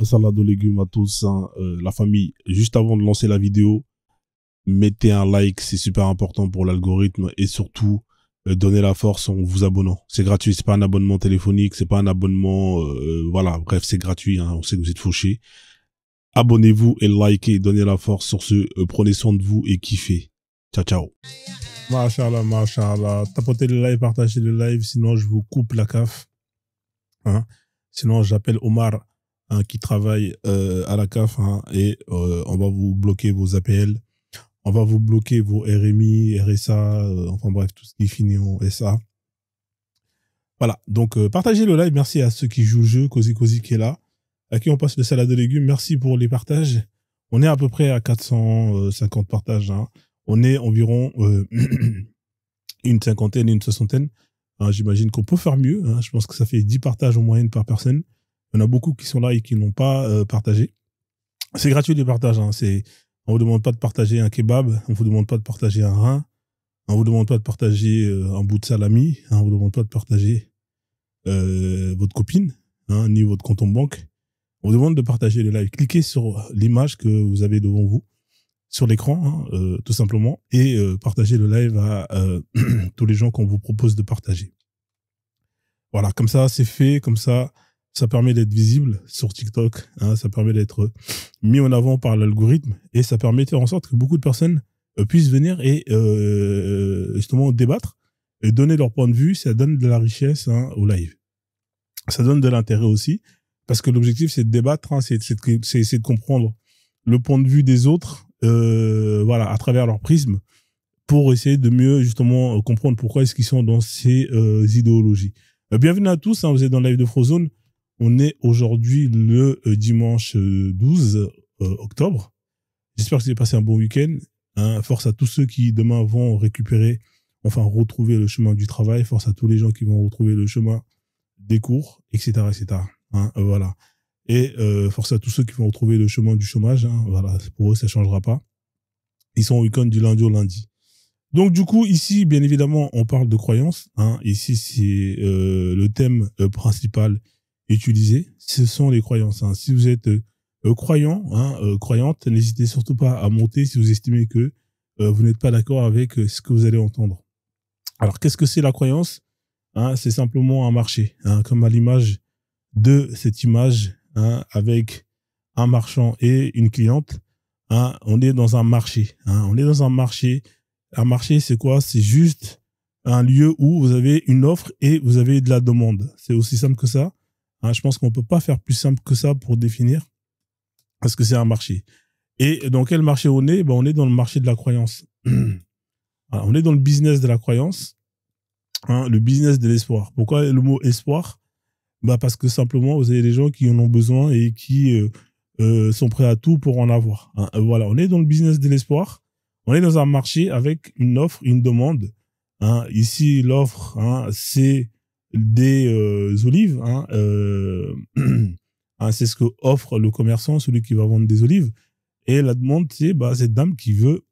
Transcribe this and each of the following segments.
Salade aux légumes à tous, hein, la famille. Juste avant de lancer la vidéo, mettez un like, c'est super important pour l'algorithme et surtout donnez la force en vous abonnant. C'est gratuit, c'est pas un abonnement téléphonique, c'est pas un abonnement, voilà, bref, c'est gratuit. Hein, on sait que vous êtes fauchés. Abonnez-vous et likez, donnez la force sur ce. Prenez soin de vous et kiffez. Ciao, ciao. Machallah, machallah. Tapotez le live, partagez le live, sinon je vous coupe la CAF. Hein. Sinon, j'appelle Omar, hein, qui travaille à la CAF, hein, et on va vous bloquer vos APL. On va vous bloquer vos RMI, RSA, enfin bref, tout ce qui finit en SA. Voilà, donc partagez le live. Merci à ceux qui jouent le jeu, Cozy qui est là, à qui on passe le salade de légumes. Merci pour les partages. On est à peu près à 450 partages. Hein. On est environ une cinquantaine, une soixantaine. Hein, j'imagine qu'on peut faire mieux. Hein. Je pense que ça fait 10 partages en moyenne par personne. Il y en a beaucoup qui sont là et qui n'ont pas partagé. C'est gratuit les partages. Hein. On vous demande pas de partager un kebab. On vous demande pas de partager un rein. On vous demande pas de partager un bout de salami. Hein. On vous demande pas de partager votre copine, hein, ni votre compte en banque. On vous demande de partager le live. Cliquez sur l'image que vous avez devant vous, sur l'écran, hein, tout simplement, et partagez le live à tous les gens qu'on vous propose de partager. Voilà, comme ça, c'est fait, comme ça permet d'être visible sur TikTok, hein, ça permet d'être mis en avant par l'algorithme, et ça permet de faire en sorte que beaucoup de personnes puissent venir et justement débattre et donner leur point de vue. Ça donne de la richesse, hein, au live. Ça donne de l'intérêt aussi, parce que l'objectif, c'est de débattre, hein, c'est de comprendre le point de vue des autres, voilà, à travers leur prisme, pour essayer de mieux justement comprendre pourquoi est-ce qu'ils sont dans ces idéologies. Bienvenue à tous, hein, vous êtes dans le live de Frozone. On est aujourd'hui le dimanche 12 octobre. J'espère que vous avez passé un bon week-end. Hein. Force à tous ceux qui demain vont récupérer, enfin retrouver le chemin du travail. Force à tous les gens qui vont retrouver le chemin des cours, etc., etc. Hein, voilà. Et force à tous ceux qui vont retrouver le chemin du chômage. Hein, voilà, pour eux, ça changera pas. Ils sont au week-end du lundi au lundi. Donc du coup, ici, bien évidemment, on parle de croyances. Hein. Ici, c'est le thème principal utilisé. Ce sont les croyances. Hein. Si vous êtes croyant, hein, croyante, n'hésitez surtout pas à monter si vous estimez que vous n'êtes pas d'accord avec ce que vous allez entendre. Alors, qu'est-ce que c'est la croyance? Hein, c'est simplement un marché, hein, comme à l'image de cette image, hein, avec un marchand et une cliente. Hein, on est dans un marché. Hein, on est dans un marché. Un marché, c'est quoi? C'est juste un lieu où vous avez une offre et vous avez de la demande. C'est aussi simple que ça. Hein, je pense qu'on peut pas faire plus simple que ça pour définir, parce que c'est un marché. Et dans quel marché on est? Ben, on est dans le marché de la croyance. Alors, on est dans le business de la croyance, hein, le business de l'espoir. Pourquoi le mot espoir? Bah parce que simplement, vous avez des gens qui en ont besoin et qui sont prêts à tout pour en avoir. Hein. Voilà, on est dans le business de l'espoir. On est dans un marché avec une offre, une demande. Hein. Ici, l'offre, hein, c'est des olives. Hein. Hein, c'est ce que offre le commerçant, celui qui va vendre des olives. Et la demande, c'est cette dame qui veut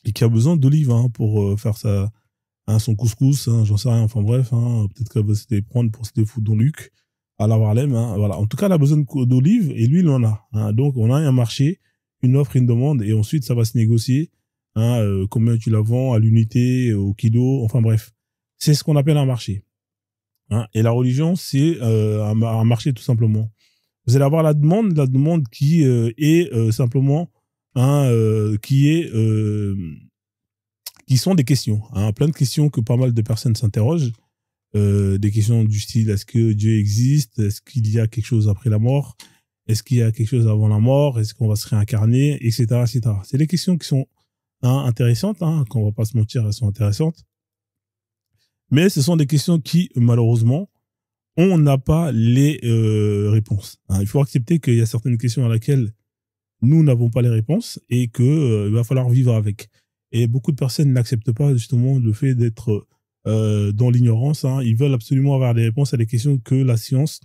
et qui a besoin d'olives, hein, pour faire son couscous, hein, j'en sais rien. Enfin bref, hein, peut-être qu'elle va se les prendre pour se les foutre dans le Luc à la Harlem. Hein, voilà. En tout cas, elle a besoin d'olives et lui, il en a. Hein. Donc, on a un marché, une offre, une demande, et ensuite, ça va se négocier. Hein, combien tu la vends à l'unité, au kilo, enfin bref. C'est ce qu'on appelle un marché. Hein. Et la religion, c'est un marché tout simplement. Vous allez avoir la demande qui est simplement qui sont des questions, hein, plein de questions que pas mal de personnes s'interrogent. Des questions du style, est-ce que Dieu existe? Est-ce qu'il y a quelque chose après la mort? Est-ce qu'il y a quelque chose avant la mort? Est-ce qu'on va se réincarner? Etc., etc. C'est des questions qui sont, hein, intéressantes, hein, qu'on va pas se mentir, elles sont intéressantes. Mais ce sont des questions qui, malheureusement, on n'a pas les réponses. Hein. Il faut accepter qu'il y a certaines questions à laquelle nous n'avons pas les réponses et que il va falloir vivre avec. Et beaucoup de personnes n'acceptent pas justement le fait d'être dans l'ignorance. Hein. Ils veulent absolument avoir des réponses à des questions que la science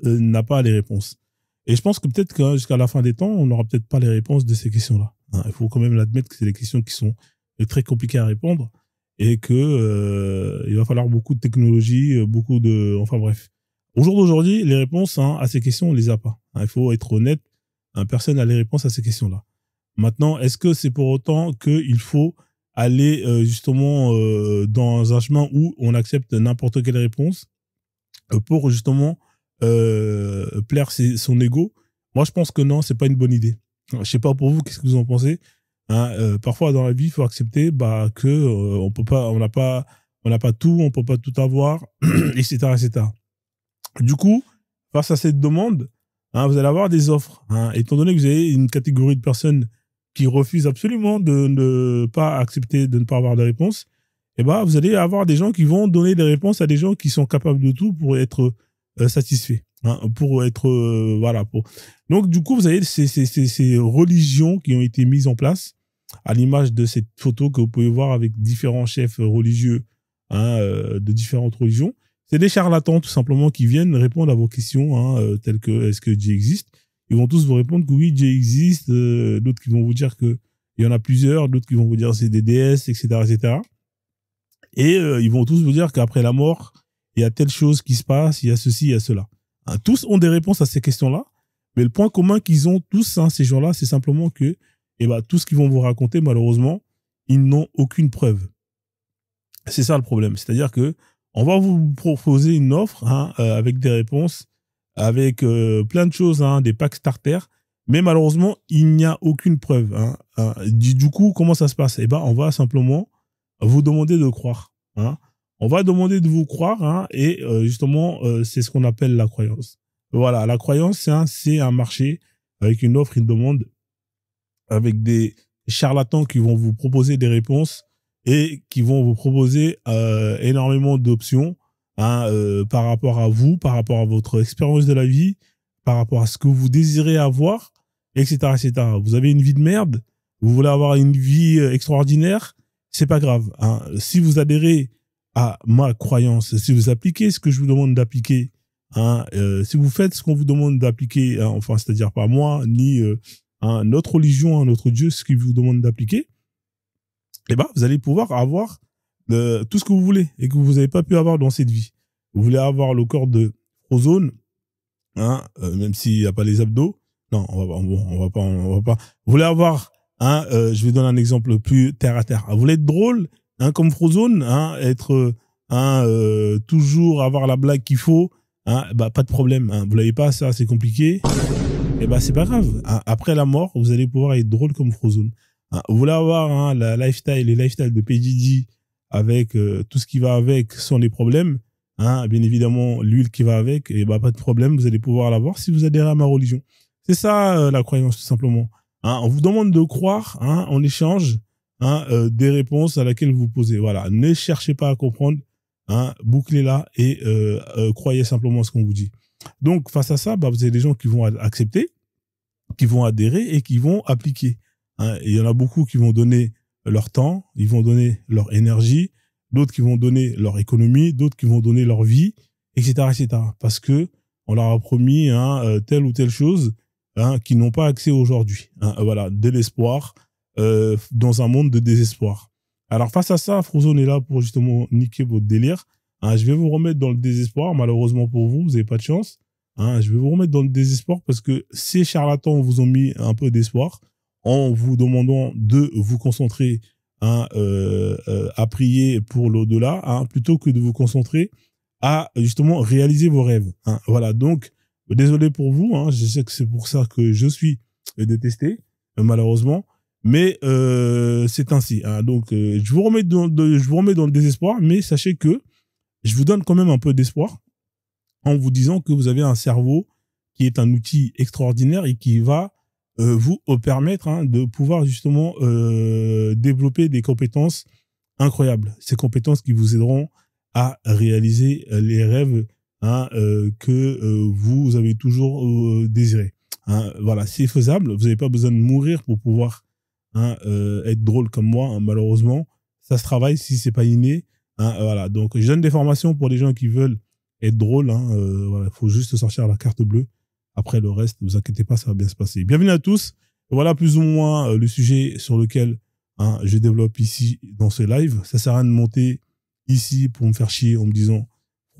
n'a pas les réponses. Et je pense que peut-être que jusqu'à la fin des temps, on n'aura peut-être pas les réponses de ces questions-là. Hein. Il faut quand même l'admettre que c'est des questions qui sont très compliquées à répondre et que il va falloir beaucoup de technologie, enfin bref. Au jour d'aujourd'hui, les réponses à ces questions, on les a pas. Il faut être honnête, personne n'a les réponses à ces questions-là. Maintenant, est-ce que c'est pour autant qu'il faut aller justement dans un chemin où on accepte n'importe quelle réponse pour justement plaire son ego? Moi, je pense que non, c'est pas une bonne idée. Je sais pas pour vous, qu'est-ce que vous en pensez? Parfois dans la vie, il faut accepter que on peut pas, on n'a pas tout, on peut pas tout avoir, etc., etc. Du coup, face à cette demande, vous allez avoir des offres. Étant donné que vous avez une catégorie de personnes qui refusent absolument de ne pas accepter, de ne pas avoir de réponse, vous allez avoir des gens qui vont donner des réponses à des gens qui sont capables de tout pour être satisfaits. Pour être voilà. Donc du coup, vous avez ces religions qui ont été mises en place à l'image de cette photo que vous pouvez voir avec différents chefs religieux de différentes religions. C'est des charlatans tout simplement qui viennent répondre à vos questions telles que est-ce que Dieu existe. Ils vont tous vous répondre que oui, Dieu existe. D'autres qui vont vous dire que il y en a plusieurs, d'autres qui vont vous dire c'est des déesses, etc., etc. Et ils vont tous vous dire qu'après la mort, il y a telle chose qui se passe, il y a ceci, il y a cela. Tous ont des réponses à ces questions-là, mais le point commun qu'ils ont tous, ces gens-là, c'est simplement que tout ce qu'ils vont vous raconter, malheureusement, ils n'ont aucune preuve. C'est ça le problème. C'est-à-dire que on va vous proposer une offre avec des réponses, avec plein de choses, des packs starter, mais malheureusement, il n'y a aucune preuve. Du coup, comment ça se passe? On va simplement vous demander de croire. On va demander de vous croire et justement, c'est ce qu'on appelle la croyance. Voilà, la croyance, c'est un marché avec une offre, une demande, avec des charlatans qui vont vous proposer des réponses et qui vont vous proposer énormément d'options par rapport à vous, par rapport à votre expérience de la vie, par rapport à ce que vous désirez avoir, etc., etc. Vous avez une vie de merde, vous voulez avoir une vie extraordinaire, c'est pas grave. Si vous adhérez à ma croyance, si vous appliquez ce que je vous demande d'appliquer, si vous faites ce qu'on vous demande d'appliquer, enfin, c'est-à-dire pas moi, ni notre religion, notre Dieu, ce qu'il vous demande d'appliquer, vous allez pouvoir avoir tout ce que vous voulez et que vous n'avez pas pu avoir dans cette vie. Vous voulez avoir le corps de Frozone, même s'il n'y a pas les abdos. Non, on va pas. Vous voulez avoir, je vais donner un exemple plus terre à terre. Vous voulez être drôle, comme Frozone, être, toujours avoir la blague qu'il faut, pas de problème. Vous l'avez pas, ça, c'est compliqué. C'est pas grave. Après la mort, vous allez pouvoir être drôle comme Frozone. Vous voulez avoir les lifestyles de P. Diddy avec tout ce qui va avec sans les problèmes, bien évidemment l'huile qui va avec, pas de problème, vous allez pouvoir l'avoir si vous adhérez à ma religion. C'est ça la croyance tout simplement. On vous demande de croire en échange des réponses à laquelle vous posez. Voilà, ne cherchez pas à comprendre, bouclez-la et croyez simplement ce qu'on vous dit. Donc face à ça, vous avez des gens qui vont accepter, qui vont adhérer et qui vont appliquer. Il y en a beaucoup qui vont donner leur temps, ils vont donner leur énergie, d'autres qui vont donner leur économie, d'autres qui vont donner leur vie, etc., etc. Parce que on leur a promis telle ou telle chose qu'ils n'ont pas accès aujourd'hui. Voilà, de l'espoir dans un monde de désespoir. Alors face à ça, Frozone est là pour justement niquer votre délire. Je vais vous remettre dans le désespoir. Malheureusement pour vous, vous n'avez pas de chance. Je vais vous remettre dans le désespoir parce que ces charlatans vous ont mis un peu d'espoir en vous demandant de vous concentrer à prier pour l'au-delà, plutôt que de vous concentrer à justement réaliser vos rêves. Voilà, donc désolé pour vous, je sais que c'est pour ça que je suis détesté, malheureusement, mais c'est ainsi. Donc je vous remets dans le désespoir, mais sachez que je vous donne quand même un peu d'espoir en vous disant que vous avez un cerveau qui est un outil extraordinaire et qui va vous permettre de pouvoir justement développer des compétences incroyables. Ces compétences qui vous aideront à réaliser les rêves que vous avez toujours désirés. Voilà, c'est faisable. Vous n'avez pas besoin de mourir pour pouvoir être drôle comme moi. Malheureusement, ça se travaille si c'est pas inné. Voilà, donc je donne des formations pour les gens qui veulent être drôles. Voilà, faut juste sortir la carte bleue. Après le reste, ne vous inquiétez pas, ça va bien se passer. Bienvenue à tous. Voilà plus ou moins le sujet sur lequel je développe ici dans ce live. Ça sert à rien de monter ici pour me faire chier en me disant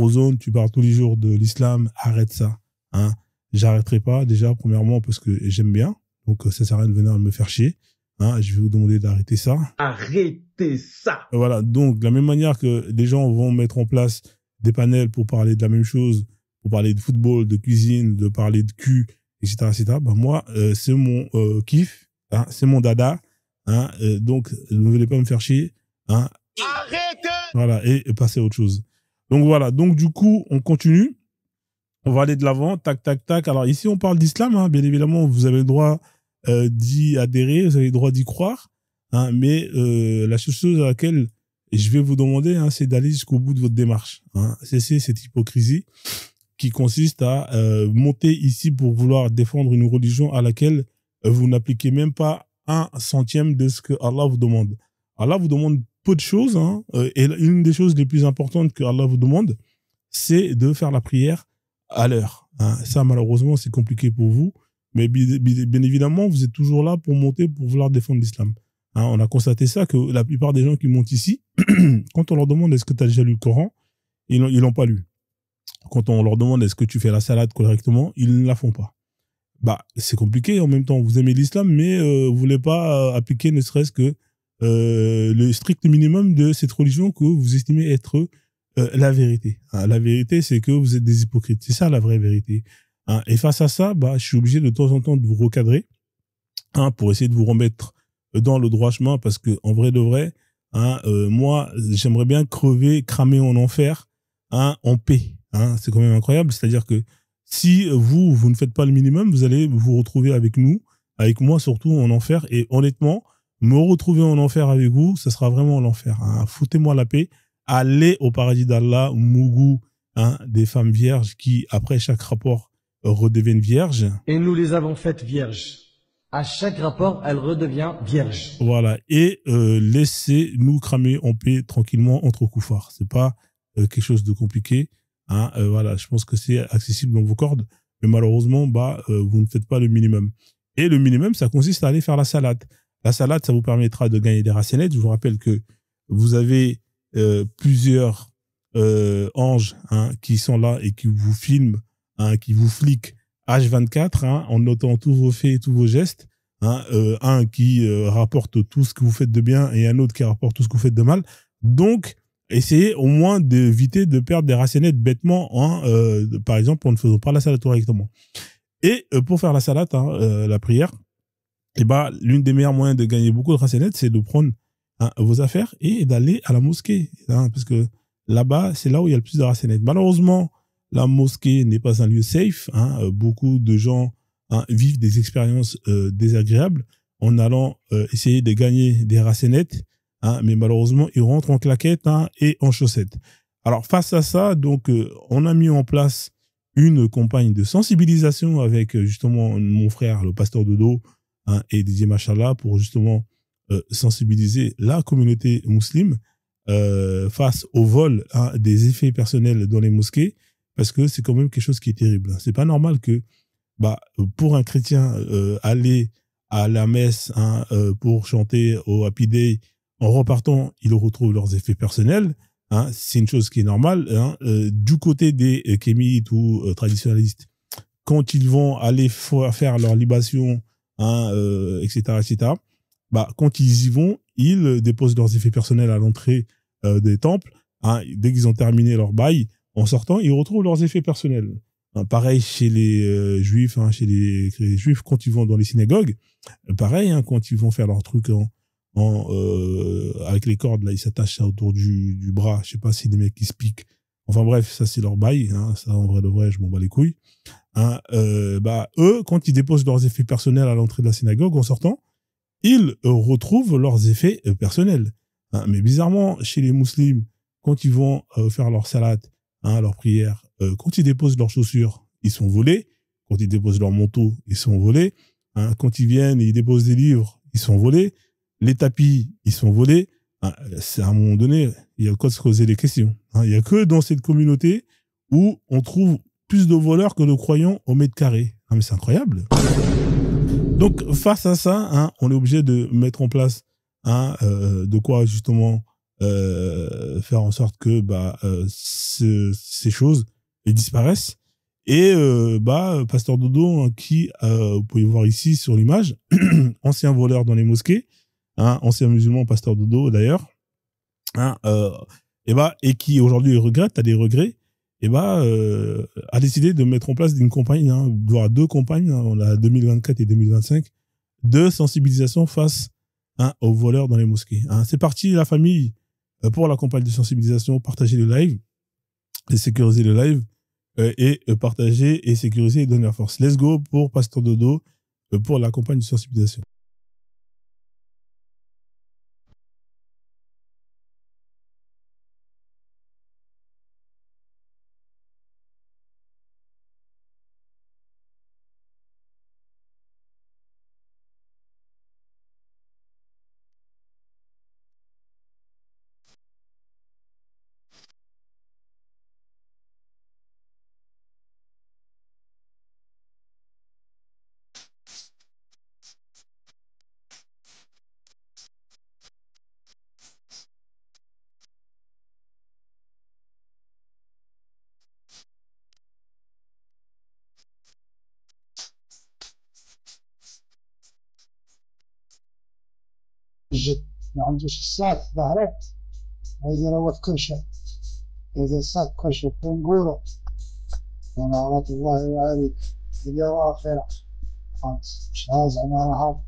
Ozone, tu parles tous les jours de l'islam, arrête ça. Hein. J'arrêterai pas, déjà, premièrement, parce que j'aime bien. Donc, ça sert à rien de venir me faire chier. Hein. Je vais vous demander d'arrêter ça. Arrêtez ça. Voilà. Donc, de la même manière que les gens vont mettre en place des panels pour parler de la même chose, pour parler de football, de cuisine, de parler de cul, etc., bah, moi, c'est mon kiff, hein, c'est mon dada. Hein, donc, ne venez pas me faire chier. Hein. Arrêtez. Voilà, et passer à autre chose. Donc, voilà. Donc, du coup, on continue. On va aller de l'avant, tac, tac, tac. Alors ici, on parle d'islam, hein. Bien évidemment, vous avez le droit d'y adhérer, vous avez le droit d'y croire, hein. Mais la seule chose à laquelle je vais vous demander, hein, c'est d'aller jusqu'au bout de votre démarche. Hein. Cessez cette hypocrisie qui consiste à monter ici pour vouloir défendre une religion à laquelle vous n'appliquez même pas 1/100 de ce que Allah vous demande. Allah vous demande peu de choses, hein, et une des choses les plus importantes que Allah vous demande, c'est de faire la prière à l'heure. Hein. Ça, malheureusement, c'est compliqué pour vous. Mais bien évidemment, vous êtes toujours là pour monter, pour vouloir défendre l'islam. Hein, on a constaté ça, que la plupart des gens qui montent ici, quand on leur demande est-ce que tu as déjà lu le Coran, ils l'ont pas lu. Quand on leur demande est-ce que tu fais la salade correctement, ils ne la font pas. Bah, c'est compliqué en même temps. Vous aimez l'islam, mais vous voulez pas appliquer ne serait-ce que le strict minimum de cette religion que vous estimez être la vérité. Hein, la vérité, c'est que vous êtes des hypocrites. C'est ça la vraie vérité. Hein, et face à ça, bah, je suis obligé de temps en temps de vous recadrer, hein, pour essayer de vous remettre dans le droit chemin, parce que en vrai de vrai, hein, moi, j'aimerais bien crever, cramer en enfer, hein, en paix. Hein, c'est quand même incroyable. C'est-à-dire que si vous ne faites pas le minimum, vous allez vous retrouver avec nous, avec moi surtout, en enfer. Et honnêtement, me retrouver en enfer avec vous, ça sera vraiment l'enfer. Hein. Foutez-moi la paix. Allez au paradis d'Allah, Mougou, hein, des femmes vierges qui, après chaque rapport, redeviennent vierges. Et nous les avons faites vierges. À chaque rapport, elle redevient vierge. Voilà. Et laissez-nous cramer en paix tranquillement entre koufars. C'est pas quelque chose de compliqué. Hein. Voilà. Je pense que c'est accessible dans vos cordes. Mais malheureusement, bah, vous ne faites pas le minimum. Et le minimum, ça consiste à aller faire la salade. La salade, ça vous permettra de gagner des racinettes. Je vous rappelle que vous avez plusieurs anges, hein, qui sont là et qui vous filment, hein, qui vous fliquent H24, hein, en notant tous vos faits et tous vos gestes. Hein, un qui rapporte tout ce que vous faites de bien et un autre qui rapporte tout ce que vous faites de mal. Donc, essayez au moins d'éviter de perdre des racinettes bêtement, hein, par exemple, en ne faisant pas la salade correctement. Et pour faire la salade, hein, la prière, et bah, l'une des meilleurs moyens de gagner beaucoup de racinettes, c'est de prendre, hein, vos affaires et d'aller à la mosquée, hein, parce que là-bas, c'est là où il y a le plus de racinettes. Malheureusement, la mosquée n'est pas un lieu safe. Hein, beaucoup de gens, hein, vivent des expériences désagréables en allant essayer de gagner des racinettes, hein, mais malheureusement, ils rentrent en claquettes, hein, et en chaussettes. Alors, face à ça, donc, on a mis en place une campagne de sensibilisation avec justement mon frère, le pasteur Dodo, hein, et Didier Machallah, pour justement sensibiliser la communauté musulmane face au vol, hein, des effets personnels dans les mosquées, parce que c'est quand même quelque chose qui est terrible. C'est pas normal que, bah, pour un chrétien, aller à la messe, hein, pour chanter au Happy Day, en repartant, ils retrouvent leurs effets personnels. Hein, c'est une chose qui est normale. Hein. Du côté des kémites ou traditionnalistes, quand ils vont aller faire leur libation, hein, etc., bah, quand ils y vont, ils déposent leurs effets personnels à l'entrée des temples. Hein, dès qu'ils ont terminé leur bail, en sortant, ils retrouvent leurs effets personnels. Hein, pareil chez les juifs, hein, chez les juifs, quand ils vont dans les synagogues, pareil, hein, quand ils vont faire leur truc avec les cordes, là, ils s'attachent ça autour du bras. Je sais pas si les mecs, ils se piquent. Enfin bref, ça, c'est leur bail. Hein, ça, en vrai de vrai, je m'en bats les couilles. Hein, bah, eux, quand ils déposent leurs effets personnels à l'entrée de la synagogue, en sortant, ils retrouvent leurs effets personnels. Hein, mais bizarrement, chez les musulmans, quand ils vont faire leur salade, hein, leur prière, quand ils déposent leurs chaussures, ils sont volés. Quand ils déposent leur manteau, ils sont volés. Hein, quand ils viennent et ils déposent des livres, ils sont volés. Les tapis, ils sont volés. Hein, c'est à un moment donné, il y a quoi de se poser des questions. Hein, il y a que dans cette communauté où on trouve plus de voleurs que de croyants au mètre carré. Ah, mais c'est incroyable. Donc, face à ça, hein, on est obligé de mettre en place, hein, de quoi justement faire en sorte que ces choses disparaissent. Et Pasteur Dodo, hein, qui vous pouvez voir ici sur l'image, ancien voleur dans les mosquées, hein, ancien musulman, Pasteur Dodo d'ailleurs, hein, et qui aujourd'hui regrette, a des regrets, a décidé de mettre en place une campagne, hein, voire deux campagnes, hein, on a 2024 et 2025, de sensibilisation face, hein, aux voleurs dans les mosquées. Hein. C'est parti, la famille, pour la campagne de sensibilisation, partager le live, et sécuriser le live, partager et sécuriser et donner la force. Let's go pour Pasteur Dodo, pour la campagne de sensibilisation. جد ما عندوش الساق ظهرت هذا روت كل شيء إذا الساق كل شيء نقوله ونعرض الله عليك اليوم آخرة خلاص مش لازم أنا هذا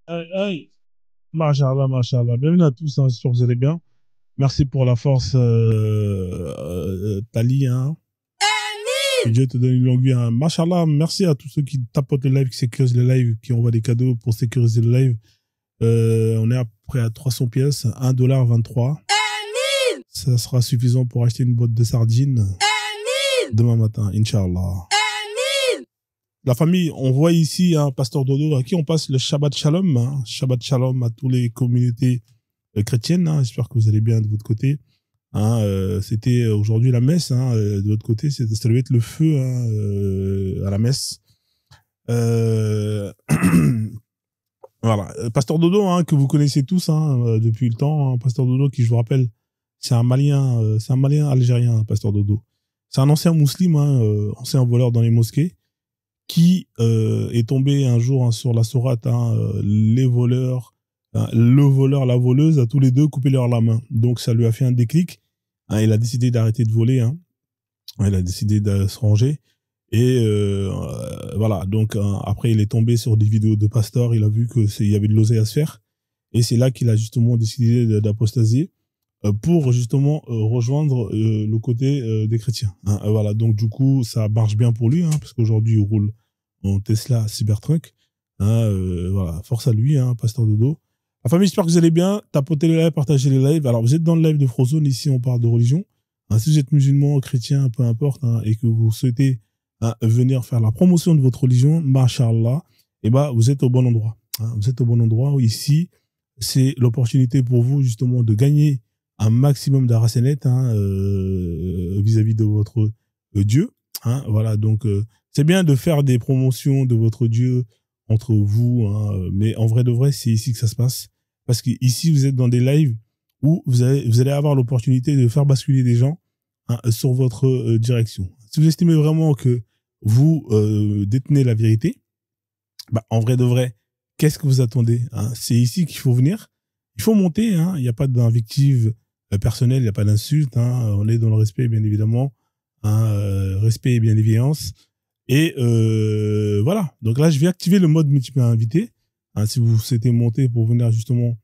Hey, Machallah, Machallah. Bienvenue à tous, hein, j'espère que vous allez bien. Merci pour la force, Tali, hein. Que Dieu te donne une longue vie, hein. Machallah, merci à tous ceux qui tapotent le live, qui sécurisent le live, qui envoient des cadeaux pour sécuriser le live. On est à près à 300 pièces, 1,23 $. Ça sera suffisant pour acheter une boîte de sardines demain matin, Inch'Allah. La famille, on voit ici un Pasteur Dodo à qui on passe le Shabbat Shalom. Hein. Shabbat Shalom à toutes les communautés chrétiennes. Hein. J'espère que vous allez bien de votre côté. Hein, c'était aujourd'hui la messe. Hein. De votre côté, ça devait être le feu, hein, à la messe. Voilà. Pasteur Dodo, hein, que vous connaissez tous, hein, depuis le temps. Hein. Pasteur Dodo, qui, je vous rappelle, c'est un Malien algérien, Pasteur Dodo. C'est un ancien musulman, hein, ancien voleur dans les mosquées, qui est tombé un jour, hein, sur la sourate, hein, les voleurs, hein, le voleur, la voleuse, à tous les deux couper leur la main. Donc ça lui a fait un déclic. Hein, il a décidé d'arrêter de voler. Hein. Il a décidé de se ranger. Et voilà. Donc après, il est tombé sur des vidéos de pasteurs. Il a vu que il y avait de l'oseille à se faire. Et c'est là qu'il a justement décidé d'apostasier pour justement rejoindre le côté des chrétiens. Hein. Voilà, donc du coup, ça marche bien pour lui, hein, parce qu'aujourd'hui, il roule en Tesla Cybertruck. Hein, voilà, force à lui, hein, Pasteur Dodo. La famille, j'espère que vous allez bien. Tapotez le live, partagez les lives. Alors, vous êtes dans le live de Frozone, ici, on parle de religion. Hein, si vous êtes musulman, chrétien, peu importe, hein, et que vous souhaitez venir faire la promotion de votre religion, mashallah, eh ben, vous êtes au bon endroit. Hein, vous êtes au bon endroit. Ici, c'est l'opportunité pour vous, justement, de gagner un maximum d'arasenet vis-à-vis de votre Dieu. Hein, voilà, donc, c'est bien de faire des promotions de votre Dieu entre vous, hein, mais en vrai de vrai, c'est ici que ça se passe. Parce que ici, vous êtes dans des lives où vous allez avoir l'opportunité de faire basculer des gens, hein, sur votre direction. Si vous estimez vraiment que vous détenez la vérité, bah, en vrai de vrai, qu'est-ce que vous attendez, hein? C'est ici qu'il faut venir. Il faut monter. Hein. Il n'y a pas d'invective personnelle, il n'y a pas d'insulte. Hein. On est dans le respect, bien évidemment. Hein, respect et bienveillance. Et voilà. Donc là, je vais activer le mode multiple invité. Hein, si vous souhaitez monter pour venir justement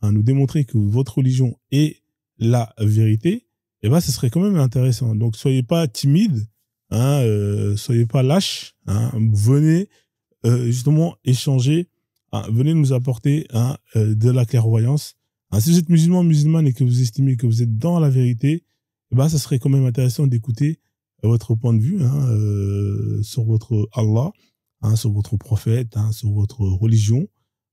nous démontrer que votre religion est la vérité, eh ben, ce serait quand même intéressant. Donc, soyez pas timide, hein, soyez pas lâche, hein, venez justement échanger, hein, venez nous apporter de la clairvoyance. Hein, si vous êtes musulman et que vous estimez que vous êtes dans la vérité, eh ben, ça serait quand même intéressant d'écouter votre point de vue, hein, sur votre Allah, hein, sur votre prophète, hein, sur votre religion.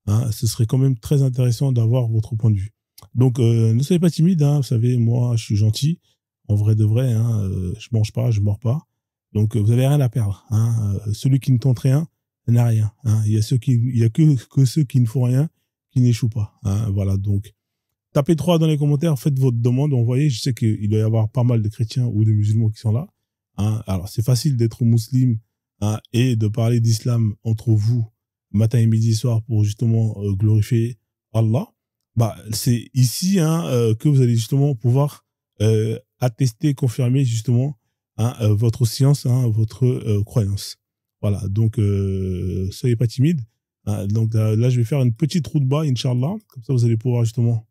Hein, ce serait quand même très intéressant d'avoir votre point de vue. Donc, ne soyez pas timide. Hein, vous savez, moi, je suis gentil. En vrai de vrai, hein, je mange pas, je mords pas. Donc, vous avez rien à perdre. Hein. Celui qui ne tente rien n'a rien. Hein. Il y a que ceux qui ne font rien qui n'échouent pas. Hein. Voilà. Donc, tapez 3 dans les commentaires, faites votre demande, envoyez. Je sais qu'il doit y avoir pas mal de chrétiens ou de musulmans qui sont là. Hein. Alors, c'est facile d'être musulman, hein, et de parler d'islam entre vous matin et midi soir pour justement glorifier Allah. Bah, c'est ici, hein, que vous allez justement pouvoir attester, confirmer justement, hein, votre science, hein, votre croyance. Voilà, donc soyez pas timide. Hein, donc là, je vais faire une petite route bas, Inch'Allah. Comme ça, vous allez pouvoir justement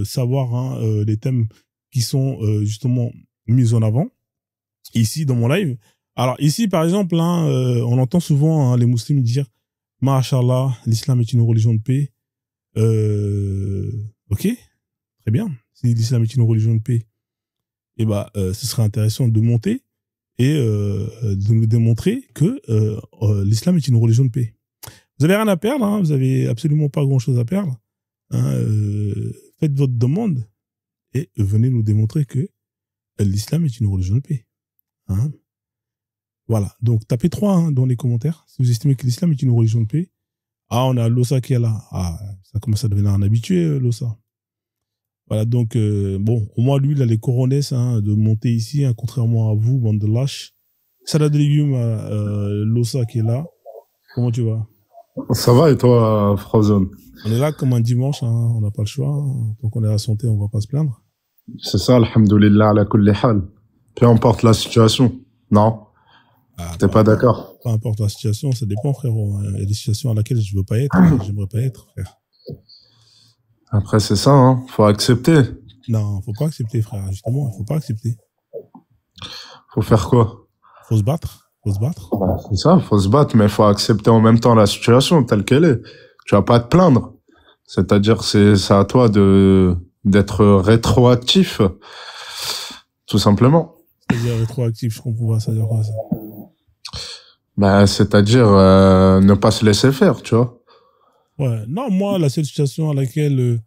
savoir, hein, les thèmes qui sont justement mis en avant ici dans mon live. Alors ici, par exemple, hein, on entend souvent, hein, les musulmans dire « Masha'Allah, l'islam est une religion de paix ». Ok, très bien. Si l'islam est une religion de paix, eh ben, ce serait intéressant de monter et de nous démontrer que l'islam est une religion de paix. Vous avez rien à perdre, hein, vous avez absolument pas grand-chose à perdre. Hein, faites votre demande et venez nous démontrer que l'islam est une religion de paix. Hein. Voilà, donc tapez 3, hein, dans les commentaires si vous estimez que l'islam est une religion de paix. Ah, on a Lossa qui est là. Ah, ça commence à devenir un habitué, Lossa. Voilà, donc, bon, au moins, lui, il a les coronets, hein, de monter ici, hein, contrairement à vous, bande de lâches. Salade de légumes, Lossa qui est là. Comment tu vas? Ça va et toi, Frozen? On est là comme un dimanche, hein, on n'a pas le choix. Hein. Donc, on est à la santé, on va pas se plaindre. C'est ça, alhamdoulilah, ala kulli hal. Peu importe la situation. Non? T'es pas d'accord? Peu importe la situation, ça dépend, frérot. Il y a des situations à laquelle je veux pas être, j'aimerais pas être, frère. Après, c'est ça, hein. Faut accepter. Non, faut pas accepter, frère. Justement, faut pas accepter. Faut faire quoi? Faut se battre. Faut se battre. C'est ça, faut se battre, mais faut accepter en même temps la situation telle qu'elle est. Tu vas pas te plaindre. C'est-à-dire, c'est à toi d'être rétroactif. Tout simplement. C'est-à-dire rétroactif, je comprends pas, ça veut dire quoi, ça? Bah, c'est-à-dire ne pas se laisser faire, tu vois. Ouais, non, moi, la seule situation à laquelle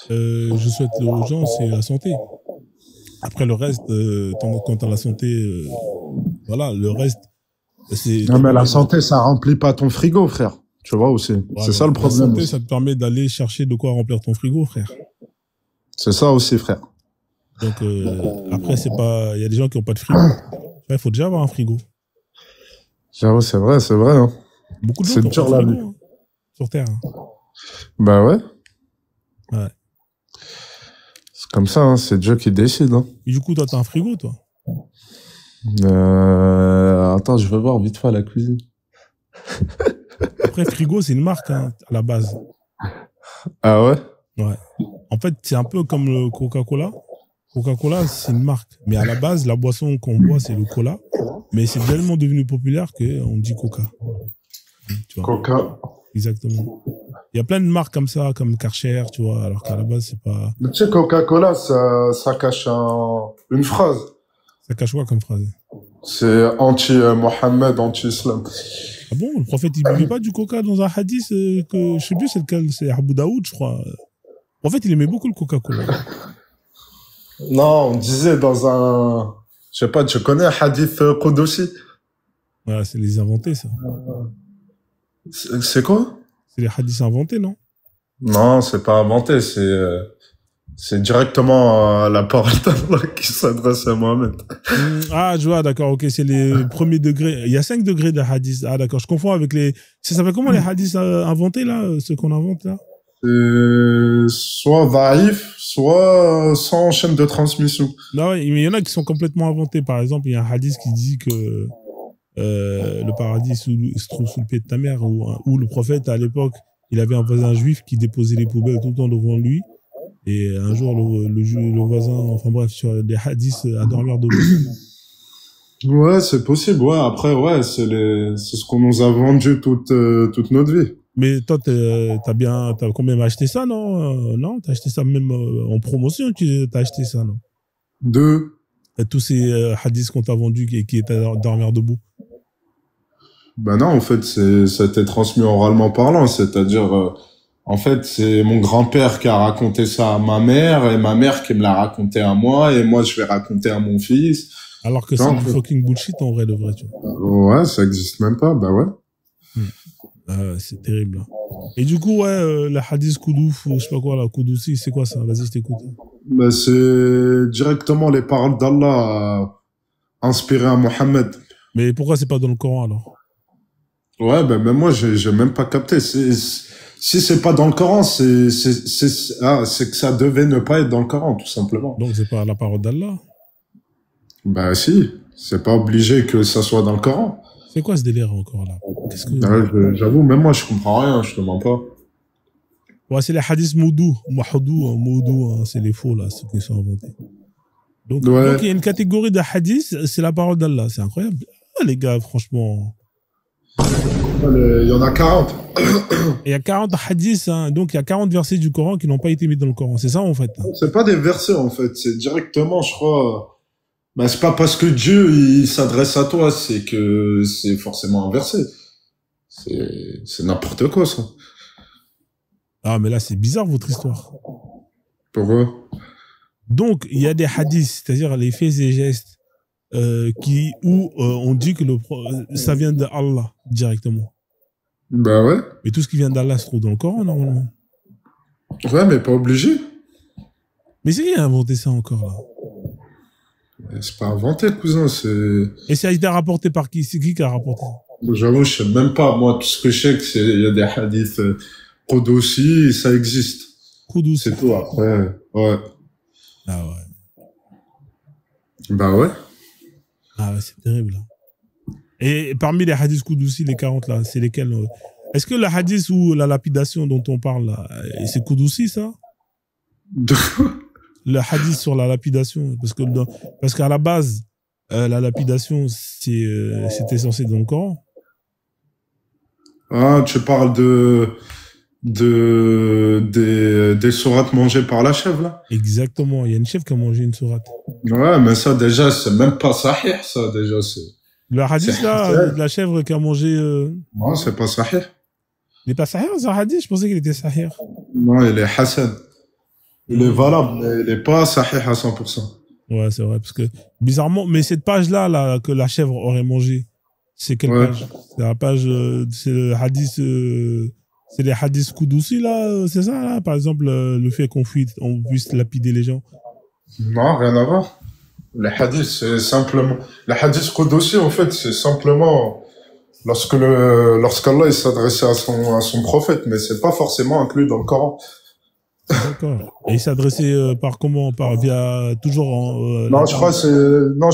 je souhaite aux gens, c'est la santé. Après, le reste, quant à la santé, voilà, le reste, c'est... Non, mais la santé, ça remplit pas ton frigo, frère. Tu vois aussi. Ouais, c'est ça le problème. La santé, aussi, ça te permet d'aller chercher de quoi remplir ton frigo, frère. C'est ça aussi, frère. Donc, après, c'est pas... Il y a des gens qui ont pas de frigo. Il faut déjà avoir un frigo. J'avoue, c'est vrai, hein. Beaucoup de gens qui ont pas de frigo, hein, sur Terre. Hein. Bah ouais. Ouais. C'est comme ça, hein, c'est Dieu qui décide. Hein. Et du coup, toi, t'as un frigo, toi? Attends, je vais voir vite fait à la cuisine. Après, frigo, c'est une marque, hein, à la base. Ah ouais? Ouais. En fait, c'est un peu comme le Coca-Cola. Coca-Cola, c'est une marque. Mais à la base, la boisson qu'on boit, c'est le cola. Mais c'est tellement devenu populaire qu'on dit Coca. Tu vois. Coca. Exactement. Il y a plein de marques comme ça, comme Karcher, tu vois, alors qu'à la base, c'est pas... Mais tu sais, Coca-Cola, ça cache une phrase. Ça cache quoi comme phrase? C'est anti-Mohammed, anti-islam. Ah bon, le prophète, il buvait pas du coca dans un hadith que, je sais plus c'est lequel, c'est Abu Daoud, je crois. En fait, il aimait beaucoup le Coca-Cola. Non, on disait dans un... Je sais pas, tu connais un hadith Qudusi? Voilà, c'est les inventés, ça. C'est quoi? C'est les hadiths inventés, non? Non, c'est pas inventé, c'est directement la parole d'Allah qui s'adresse à Mohammed. Ah, je vois, d'accord, ok, c'est les premiers degrés. Il y a 5 degrés de hadiths. Ah, d'accord, je confonds avec les... Ça s'appelle comment les hadiths inventés, là, ceux qu'on invente, là? Soit vaïf, soit sans chaîne de transmission. Non, mais il y en a qui sont complètement inventés. Par exemple, il y a un hadith qui dit que le paradis se trouve sous le pied de ta mère, où le prophète, à l'époque, il avait un voisin juif qui déposait les poubelles tout le temps devant lui. Et un jour, le voisin, enfin bref, sur des hadiths à dormir de l'eau. Ouais, c'est possible. Ouais, après, ouais, c'est ce qu'on nous a vendu toute notre vie. Mais toi, t'as quand même acheté ça, non? Non, t'as acheté ça même en promotion, t'as acheté ça, non? Tous ces hadiths qu'on t'a vendus qui étaient à dormir debout. Ben non, en fait, ça a été transmis oralement parlant, c'est-à-dire, en fait, c'est mon grand-père qui a raconté ça à ma mère, et ma mère qui me l'a raconté à moi, et moi, je vais raconter à mon fils. Alors que c'est du fucking bullshit, en vrai, de vrai, tu vois. Ouais, ça existe même pas, bah ouais. C'est terrible. Et du coup, ouais, le hadith Koudouf, ou je sais pas quoi, la Koudoussi, c'est quoi ça? Vas-y, je t'écoute. Bah, c'est directement les paroles d'Allah inspirées à Mohammed. Mais pourquoi c'est pas dans le Coran, alors? Ouais, ben, même moi, j'ai même pas capté. Si c'est pas dans le Coran, c'est que ça devait ne pas être dans le Coran, tout simplement. Donc, c'est pas la parole d'Allah? Bah, si. C'est pas obligé que ça soit dans le Coran. C'est quoi ce délire encore, là? J'avoue, même moi, je comprends rien, je te mens pas. Ouais, c'est les hadiths moudou, hein, c'est les faux, là, ceux qui sont inventés. Donc, ouais. Donc, il y a une catégorie de hadiths, c'est la parole d'Allah, c'est incroyable. Ah, les gars, franchement. Il y en a 40. Il y a 40 hadiths, hein, donc il y a 40 versets du Coran qui n'ont pas été mis dans le Coran, c'est ça, en fait? C'est pas des versets, en fait, c'est directement, je crois... Ben, c'est pas parce que Dieu, il s'adresse à toi, c'est que c'est forcément un verset. C'est n'importe quoi, ça. Ah, mais là, c'est bizarre, votre histoire. Pourquoi? Donc, il y a des hadiths, c'est-à-dire les faits et gestes, où on dit que ça vient d'Allah, directement. Bah ouais. Mais tout ce qui vient d'Allah se trouve dans le Coran, normalement. Ouais, mais pas obligé. Mais c'est qui a inventé ça encore, là? C'est pas inventé, cousin, c'est... Et ça a été rapporté par qui? C'est qui a rapporté? J'avoue, je sais même pas. Moi, tout ce que je sais, c'est il y a des hadiths Qudusi, ça existe. Qudusi. C'est tout, après, ouais. Ah ouais. Bah ouais. Ah ouais, c'est terrible. Et parmi les hadiths Qudusi, les 40 là, c'est lesquels? Est-ce que le hadith ou la lapidation dont on parle là, c'est Qudusi, ça? Le hadith sur la lapidation, parce qu'à la base, la lapidation, c'était censé dans le Coran. Ah, tu parles des sourates mangées par la chèvre, là? Exactement, il y a une chèvre qui a mangé une sourate. Ouais, mais ça, déjà, c'est même pas sahih, ça, déjà, c'est... Le hadith, là, de la chèvre qui a mangé... Non, c'est pas sahih. Il n'est pas sahih, ce hadith? Je pensais qu'il était sahih. Non, il est hasan. Il est valable, mais il est pas sahih à 100%. Ouais, c'est vrai, parce que, bizarrement, mais cette page-là, là, que la chèvre aurait mangé, c'est quelle page? C'est la page, c'est le hadith, c'est les hadiths Qudusi, là, c'est ça, là, par exemple, le fait qu'on puisse lapider les gens. Non, rien à voir. Les hadiths, c'est simplement, les hadiths Qudusi, en fait, c'est simplement lorsqu'Allah, il s'adressait à son prophète, mais c'est pas forcément inclus dans le Coran. D'accord. Et il s'adressait par comment? Toujours en... non, je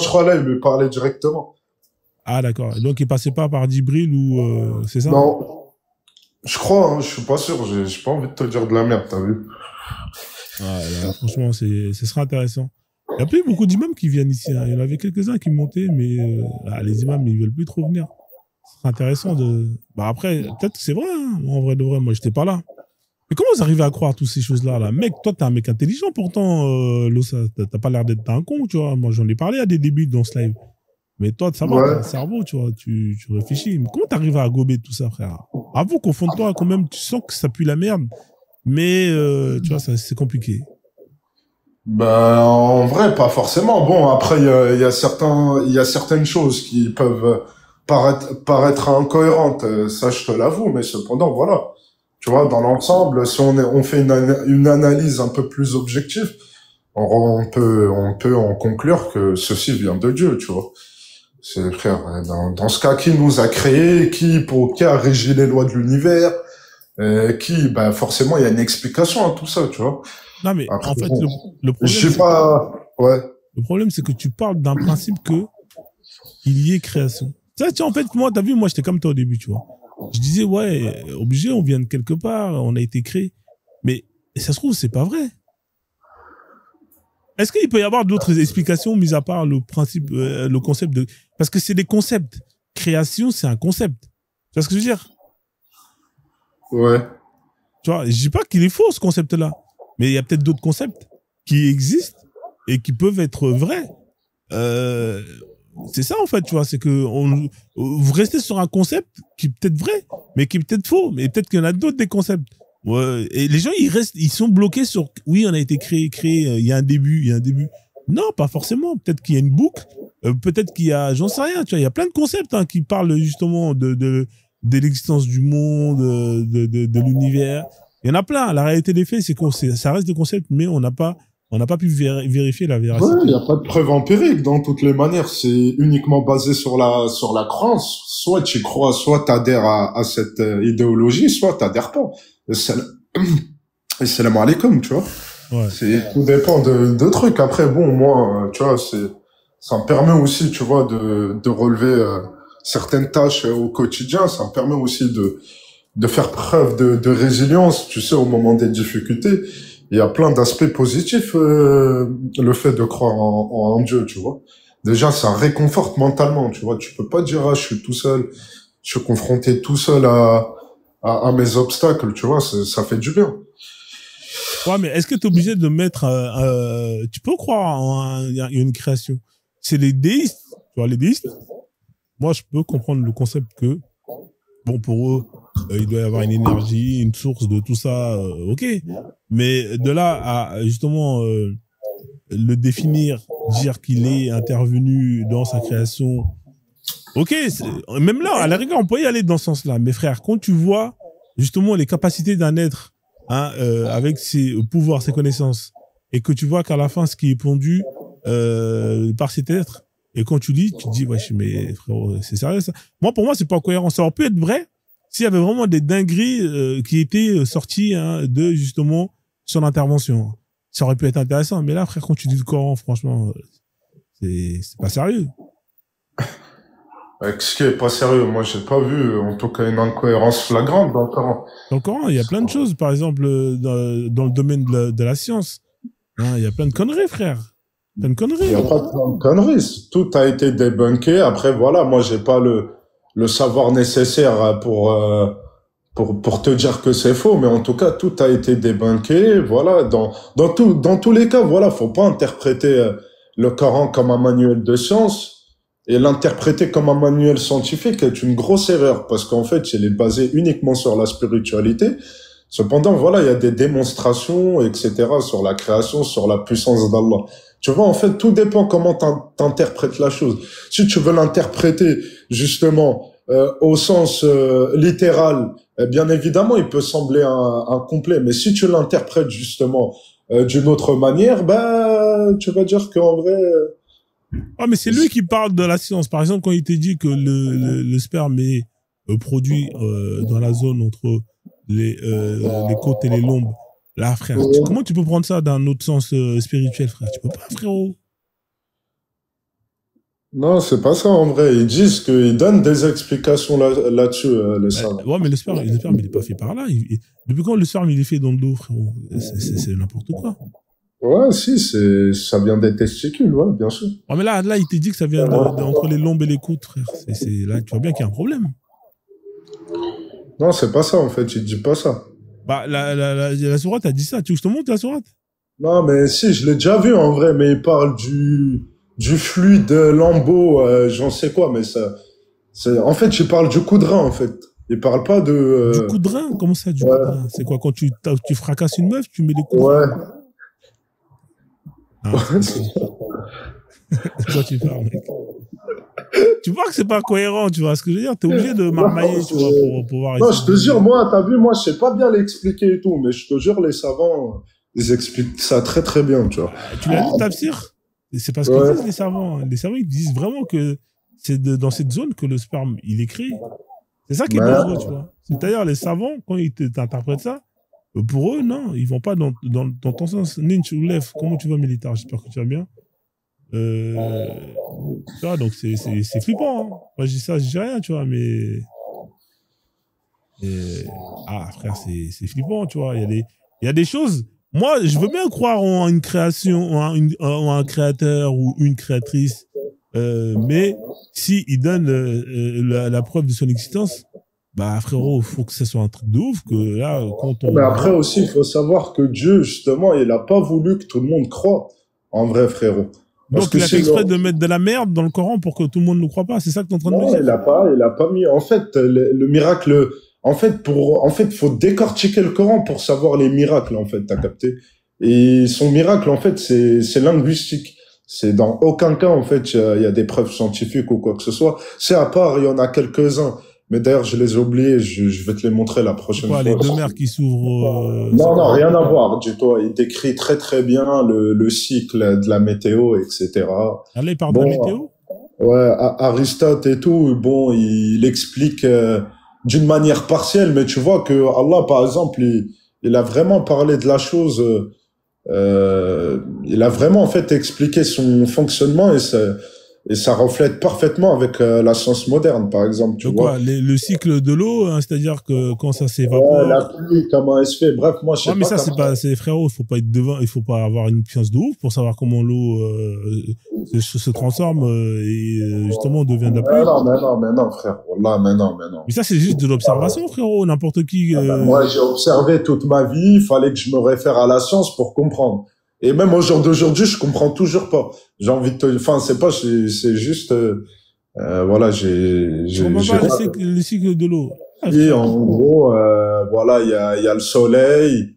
crois là, il lui parlait directement. Ah, d'accord. Donc, il passait pas par Djibril ou... c'est ça? Non. Je crois, hein, je suis pas sûr. J'ai pas envie de te dire de la merde, t'as vu? Ouais, là, franchement, ce sera intéressant. Il n'y a plus beaucoup d'imams qui viennent ici. Hein. Il y en avait quelques-uns qui montaient, mais les imams, ils veulent plus trop venir. Ce sera intéressant de... Bah après, peut-être que c'est vrai. Hein. En vrai de vrai, moi, j'étais pas là. Mais comment vous arrivez à croire toutes ces choses-là, là? Mec, toi, t'es un mec intelligent, pourtant, Losa, t'as pas l'air d'être un con, tu vois. Moi, j'en ai parlé à des débuts dans ce live. Mais toi, ça va, Ouais. t'as un cerveau, tu vois, tu réfléchis. Mais comment t'arrives à gober tout ça, frère? Avoue qu'au fond de toi, quand même, tu sens que ça pue la merde. Mais, tu vois, c'est compliqué. Ben, en vrai, pas forcément. Bon, après, il y a certaines choses qui peuvent paraître incohérentes. Ça, je te l'avoue, mais cependant, voilà. Tu vois, dans l'ensemble, si on fait une analyse un peu plus objective, on peut en conclure que ceci vient de Dieu, tu vois. C'est, frère, dans ce cas, qui nous a créés, qui a régi les lois de l'univers, ben, forcément, il y a une explication à tout ça, tu vois. Non, mais Après, en fait, bon, le je sais problème, pas, ouais. le problème, c'est que tu parles d'un principe que il y ait création. Ça, tu vois, en fait, moi, t'as vu, moi, j'étais comme toi au début, tu vois. Je disais, ouais, obligé, on vient de quelque part, on a été créé. Mais ça se trouve, c'est pas vrai. Est-ce qu'il peut y avoir d'autres explications, mis à part le principe, le concept de... Parce que c'est des concepts. Création, c'est un concept. Tu vois ce que je veux dire? Ouais. Tu vois, je dis pas qu'il est faux, ce concept-là. Mais il y a peut-être d'autres concepts qui existent et qui peuvent être vrais. C'est ça, en fait, tu vois. C'est que vous restez sur un concept qui est peut-être vrai, mais qui est peut-être faux. Mais peut-être qu'il y en a d'autres des concepts. Ouais. Et les gens, ils sont bloqués sur, oui, on a été créé, il y a un début. Non, pas forcément. Peut-être qu'il y a une boucle. Peut-être qu'il y a, j'en sais rien, tu vois. Il y a plein de concepts, hein, qui parlent justement de l'existence du monde, de l'univers. Il y en a plein. La réalité des faits, c'est que ça reste des concepts, mais on n'a pas pu vérifier la véracité. Ouais, il n'y a pas de preuve empirique dans toutes les manières. C'est uniquement basé sur la croyance. Soit tu y crois, soit tu adhères à cette idéologie, soit tu adhères pas. Et salam alaikum, tu vois. Ouais. Tout dépend de trucs. Après, bon, moi, tu vois, ça me permet aussi, tu vois, de relever certaines tâches au quotidien. Ça me permet aussi de faire preuve de résilience, tu sais, au moment des difficultés. Il y a plein d'aspects positifs, le fait de croire en Dieu, tu vois. Déjà, ça réconforte mentalement, tu vois. Tu peux pas dire, ah, je suis tout seul, je suis confronté tout seul à mes obstacles, tu vois. Ça fait du bien. Ouais, mais est-ce que tu es obligé de mettre... tu peux croire en une création. C'est les déistes. Tu vois, les déistes, moi, je peux comprendre le concept que, bon, pour eux, il doit y avoir une énergie, une source de tout ça, ok. Mais de là à, justement, le définir, dire qu'il est intervenu dans sa création, ok, même là, à la rigueur, on peut y aller dans ce sens-là. Mais frère, quand tu vois, justement, les capacités d'un être, hein, avec ses pouvoirs, ses connaissances, et que tu vois qu'à la fin, ce qui est pondu par cet être, et quand tu lis, tu te dis, wesh, mais frérot, c'est sérieux ça? Moi, pour moi, c'est pas cohérent. Ça aurait pu être vrai s'il y avait vraiment des dingueries qui étaient sorties, hein, de justement son intervention. Ça aurait pu être intéressant. Mais là, frère, quand tu dis le Coran, franchement, c'est pas sérieux. Ce qui est pas sérieux, moi j'ai pas vu en tout cas une incohérence flagrante dans le Coran. Dans le Coran, il y a plein de choses, par exemple, dans le domaine de la science. Hein, il y a plein de conneries, frère. Plein de conneries. Il y a pas de conneries. Tout a été débunké. Après, voilà, moi j'ai pas le savoir nécessaire pour te dire que c'est faux, mais en tout cas, tout a été débunké. Voilà, dans tous les cas, voilà, faut pas interpréter le Coran comme un manuel de science. Et l'interpréter comme un manuel scientifique est une grosse erreur, parce qu'en fait, il est basé uniquement sur la spiritualité. Cependant, voilà, il y a des démonstrations, etc., sur la création, sur la puissance d'Allah. Tu vois, en fait, tout dépend comment t'interprètes la chose. Si tu veux l'interpréter, justement, au sens littéral, bien évidemment, il peut sembler incomplet. Mais si tu l'interprètes, justement, d'une autre manière, bah, tu vas dire qu'en vrai... Ah, mais c'est lui qui parle de la science. Par exemple, quand il te dit que le sperme est produit dans la zone entre les côtes et les lombes. Là, frère, comment tu peux prendre ça d'un autre sens spirituel, frère? Tu peux pas, frérot. Non, c'est pas ça en vrai. Ils disent qu'ils donnent des explications là-dessus, les savants. Ouais, mais le sperme, il est pas fait par là. Depuis quand le sperme, il est fait dans le dos, frérot? C'est n'importe quoi. Ouais, si, ça vient des testicules, ouais, bien sûr. Ouais, mais là, il te dit que ça vient entre les lombes et les côtes, frère. Là, tu vois bien qu'il y a un problème. Non, c'est pas ça, en fait. Il dit pas ça. Bah, la sourate a dit ça. Tu veux que je te montre la sourate? Non, mais si, je l'ai déjà vu en vrai, mais il parle du fluide lambeau, j'en sais quoi, mais ça, en fait, il parle du coup de rein, en fait. Il parle pas de, Du coup de rein? Comment ça, du coup de ouais, rein? C'est quoi, quand tu fracasses une meuf, tu mets des coups de ouais, rein? Ah, c'est quoi tu parles, mec? Tu vois que c'est pas cohérent, tu vois ce que je veux dire? T'es obligé de non, marmailler, tu vois, pour pouvoir non, essayer je te de... jure, moi, t'as vu, moi, je sais pas bien l'expliquer et tout, mais je te jure, les savants, ils expliquent ça très très bien, tu vois. Tu l'as lu, le tafsir? C'est pas ce que Ouais, disent les savants. Les savants, ils disent vraiment que c'est dans cette zone que le sperme, il est créé. C'est ça qui est dangereux, mais, tu vois. C'est-à-dire, les savants, quand ils t'interprètent ça, pour eux, non, ils vont pas dans ton sens. Ninch ou Lef, comment tu vas, militaire? J'espère que tu vas bien. Euh, Tu vois, donc c'est flippant. Hein. Moi, je dis ça, je dis rien, tu vois, mais... Ah, frère, c'est flippant, tu vois. Il y a des choses... Moi, je veux bien croire en une création, en un créateur ou une créatrice, mais si il donne la preuve de son existence, bah frérot, il faut que ce soit un truc de ouf, que là, quand mais on après voit... aussi, il faut savoir que Dieu, justement, il a pas voulu que tout le monde croie, en vrai, frérot. Parce Donc, que il a fait exprès sinon, de mettre de la merde dans le Coran pour que tout le monde ne le croit pas. C'est ça que tu es en train de me non, dire? il a pas mis. En fait, le miracle, en fait, faut décortiquer le Coran pour savoir les miracles, en fait, t'as capté. Et son miracle, en fait, c'est linguistique. C'est dans aucun cas, en fait, il y a des preuves scientifiques ou quoi que ce soit. C'est à part, il y en a quelques-uns. Mais d'ailleurs, je les ai oubliés, je vais te les montrer la C'est prochaine quoi, les fois. deux mers qui s'ouvrent, c'est Non, non, quoi? rien à voir, dis-toi. Il décrit très, très bien le cycle de la météo, etc. Ah, là, il parle de la Bon, météo? ouais, Aristote et tout, bon, il explique d'une manière partielle, mais tu vois que Allah, par exemple, il a vraiment parlé de la chose, il a vraiment en fait expliqué son fonctionnement et ça reflète parfaitement avec la science moderne, par exemple, tu Donc vois. quoi, le cycle de l'eau, hein, c'est-à-dire que quand ça Ouais, la s'évapore... pluie, comment elle se fait. Bref, moi, je Ouais, sais mais pas ça, c'est comment. pas... C'est frérot, il faut pas être devin, il faut pas avoir une science de ouf pour savoir comment l'eau se transforme et justement devient de la pluie. Mais non, frère. Wallah, mais non. Mais ça, c'est juste de l'observation, frérot. N'importe qui... Ah ben, moi, j'ai observé toute ma vie, il fallait que je me réfère à la science pour comprendre. Et même au jour d'aujourd'hui, je comprends toujours pas. J'ai envie de te, enfin, c'est pas, c'est juste, voilà, Tu comprends pas le cycle de l'eau. Ah, compris. frère. En gros, voilà, il y a le soleil,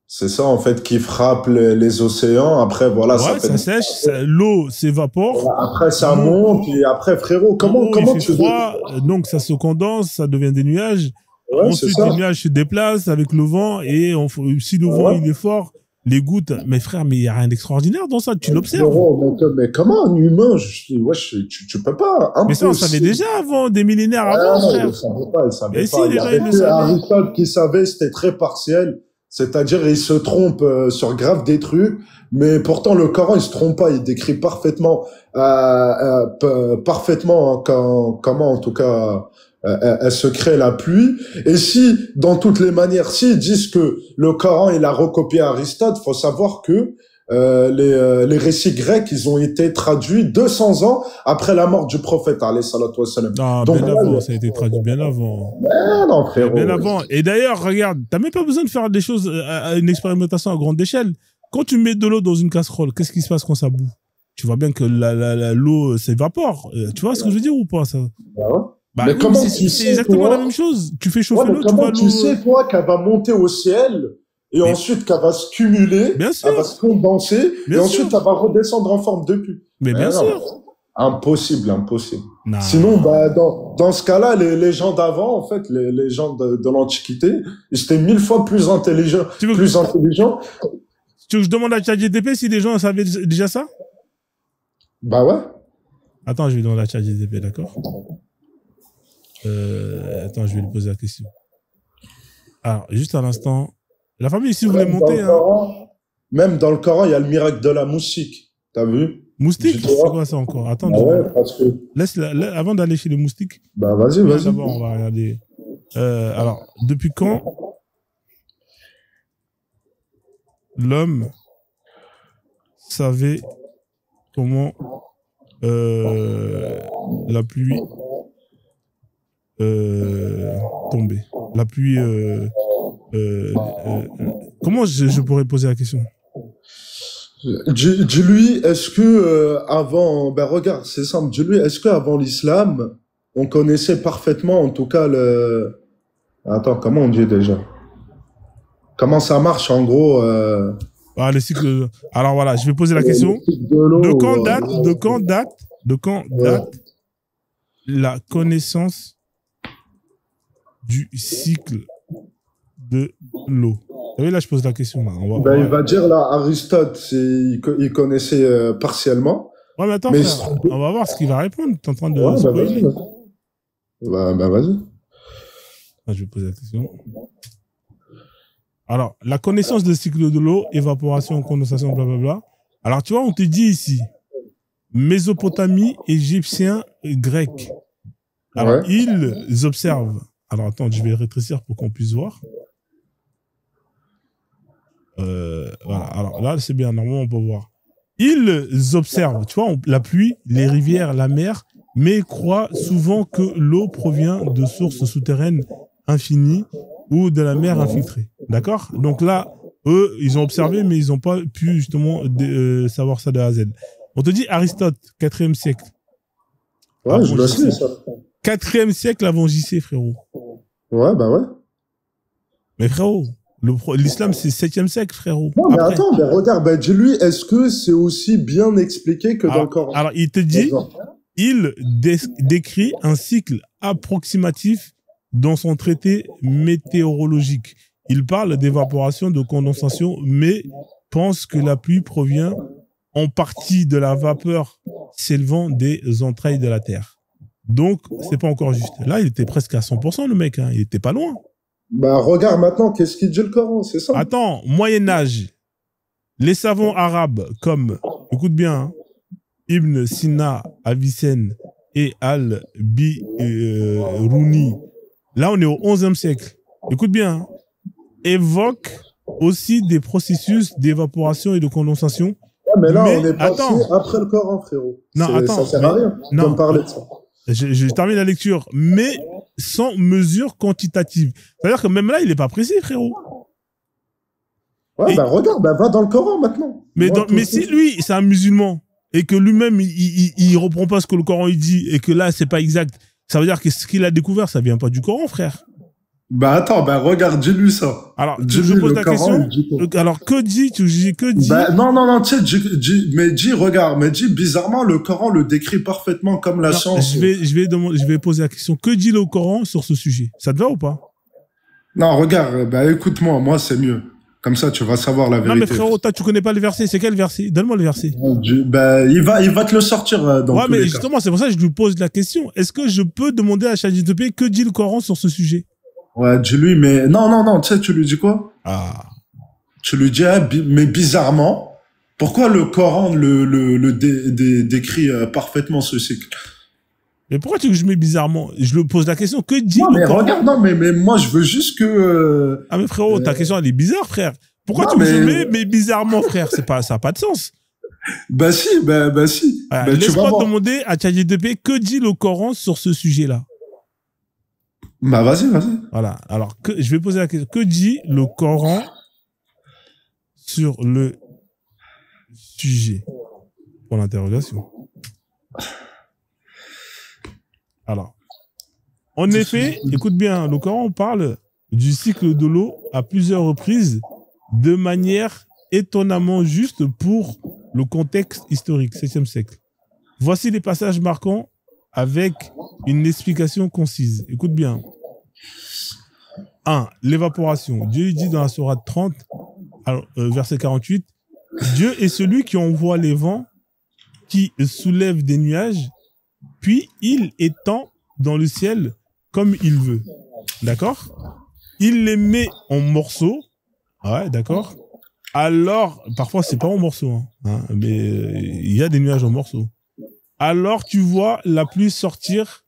c'est ça, en fait, qui frappe les océans. Après, voilà, ça Ouais, fait, ça sèche, l'eau s'évapore. après, ça En haut, monte, et après, frérot, en haut, il comment fait tu froid, donc ça se condense, ça devient des nuages. ouais, c'est Ensuite, ça. les nuages se déplacent avec le vent et si le vent Ouais. il est fort, les gouttes. Mais frère, mais il y a rien d'extraordinaire dans ça. Tu l'observes. Frérot, mais comment un humain, tu peux pas, Mais ça, on savait impossible. déjà avant, des millénaires Ah avant, non, il frère. ne savait pas, il savait Et pas. si, Il les y gens, avait ils le que savaient. Aristote qui savait, c'était très partiel. C'est-à-dire, il se trompe sur grave des trucs, mais pourtant le Coran, il se trompe pas. Il décrit parfaitement, parfaitement comment, en tout cas, elle se crée la pluie. Et si, dans toutes les manières, si ils disent que le Coran, il a recopié Aristote, faut savoir que les récits grecs, ils ont été traduits 200 ans après la mort du prophète, alayhi salatu wassalam. Non, Donc bien là, avant, ça a été traduit bien avant. ah non, Bien frérot. avant. Et d'ailleurs, regarde, t'as même pas besoin de faire des choses, une expérimentation à grande échelle. Quand tu mets de l'eau dans une casserole, qu'est-ce qui se passe quand ça bout? Tu vois bien que l'eau s'évapore. Tu vois ce que je veux dire ou pas, ça? Bah ouais. Bah Mais oui, comment c'est tu sais, exactement la toi, même chose. Tu fais ouais, chauffer mais l'eau, tu comment vois tu l'eau. sais, toi, qu'elle va monter au ciel et Mais ensuite qu'elle va se cumuler, bien elle va sûr, se condenser et bien sûr. ensuite elle va redescendre en forme de pluie. Mais bien Mais non, sûr. impossible, impossible. Sinon, Non. bah, dans ce cas-là, les gens d'avant, en fait, les gens de l'Antiquité, ils étaient 1000 fois Tu veux, plus intelligents. tu veux que je demande à ChatGPT si les gens savaient déjà ça? Bah ouais. Attends, je vais demander à ChatGPT, d'accord? Attends, je vais lui poser la question. Alors, juste à l'instant. La famille, si vous voulez Même dans monter, le hein. Coran, même dans le Coran, il y a le miracle de la moustique. T'as vu? Moustique? C'est Dis-toi. quoi ça encore? Attends Bah deux ouais, secondes. parce que, Avant d'aller chez les moustiques, bah vas-y, viens vas-y. d'abord, on va regarder. Alors, depuis quand l'homme savait comment la pluie tombait? La pluie comment je pourrais poser la question? Dis-lui, est-ce que avant, ben regarde, c'est simple. Dis-lui, est-ce que avant l'islam, on connaissait parfaitement, en tout cas le. Attends, comment on dit déjà? Comment ça marche en gros Ah, le cycle de... Alors voilà, je vais poser la question. De quand date la connaissance du cycle de l'eau? Vous savez, là, je pose la question. Là. Il va dire là, Aristote, il connaissait partiellement. Ouais, mais attends, frère, on va voir ce qu'il va répondre. T'es en train de... Ouais, vas-y. Vas-y. Ah, je vais poser la question. Alors, la connaissance du cycle de l'eau, évaporation, condensation, blablabla. Alors, tu vois, on te dit ici, Mésopotamie, Égyptien, Grec. Alors, ils observent. Alors, attends, je vais rétrécir pour qu'on puisse voir. Voilà, alors là, c'est bien, normalement, on peut voir. Ils observent, tu vois, la pluie, les rivières, la mer, mais croient souvent que l'eau provient de sources souterraines infinies ou de la mer infiltrée. D'accord? Donc là, eux, ils ont observé, mais ils n'ont pas pu justement savoir ça de A à Z. On te dit Aristote, 4e siècle. Ouais, je le sais, ça. 4e siècle avant JC, frérot. Ouais, bah ouais. Mais frérot, l'islam, c'est 7e siècle, frérot. Non, mais attends, mais regarde, bah, dis-lui, est-ce que c'est aussi bien expliqué que dans le Coran? Alors, il te dit, il décrit un cycle approximatif dans son traité météorologique. Il parle d'évaporation, de condensation, mais pense que la pluie provient en partie de la vapeur s'élevant des entrailles de la Terre. Donc, c'est pas encore juste. Là, il était presque à 100%, le mec. Hein. Il était pas loin. Bah, regarde maintenant, qu'est-ce qu'il dit le Coran, c'est ça? Attends, Moyen-Âge. Les savants arabes comme, écoute bien, hein, Ibn Sina, Avicenne et Al-Biruni, là, on est au 11e siècle. Écoute bien, hein, évoquent aussi des processus d'évaporation et de condensation. Ouais, mais là, on est passé après le Coran, frérot. Non, attends. Ça sert à rien de me parler de ça. Je termine la lecture, mais sans mesure quantitative. C'est-à-dire que même là, il n'est pas précis, frérot. Ouais, bah regarde, bah va dans le Coran maintenant. Mais si lui, c'est un musulman, et que lui-même, il reprend pas ce que le Coran il dit, et que là, c'est pas exact, ça veut dire que ce qu'il a découvert, ça vient pas du Coran, frère. Bah attends, bah regarde, dis-lui ça. Alors, je pose la question. Alors, que dit? Bah non, tu sais, dis bizarrement, le Coran le décrit parfaitement comme la science. Je vais poser la question. Que dit le Coran sur ce sujet? Ça te va ou pas? Non, regarde, bah écoute-moi, moi c'est mieux. Comme ça, tu vas savoir la vérité. Non, mais frérot, toi, tu connais pas le verset. C'est quel verset? Donne-moi le verset. Bah, il va te le sortir dans ouais, tous mais les justement, c'est pour ça que je lui pose la question. Est-ce que je peux demander à ChatGPT que dit le Coran sur ce sujet? Ouais, dis-lui, mais non, tu sais, tu lui dis quoi? Ah. Tu lui dis, mais bizarrement, pourquoi le Coran décrit parfaitement ce cycle? Mais pourquoi tu veux que je mets bizarrement? Je lui pose la question, que dit le Coran? Regarde, non, mais moi, je veux juste que... Ah, mais frérot, ta question, elle est bizarre, frère. Pourquoi tu veux que je mets mais bizarrement, frère? Ça n'a pas de sens. Bah si. Voilà, laisse-moi demander à ChatGPT que dit le Coran sur ce sujet-là. Bah vas-y. Voilà, alors je vais poser la question. Que dit le Coran sur le sujet? Pour l'interrogation. Alors, en effet, écoute bien, le Coran parle du cycle de l'eau à plusieurs reprises de manière étonnamment juste pour le contexte historique, 7e siècle. Voici les passages marquants avec une explication concise. Écoute bien. 1. L'évaporation. Dieu dit dans la sourate 30, verset 48, Dieu est celui qui envoie les vents, qui soulève des nuages, puis il étend dans le ciel comme il veut. D'accord? Il les met en morceaux. Ouais, d'accord. Alors, parfois c'est pas en morceaux, hein, mais il y a des nuages en morceaux. Alors tu vois la pluie sortir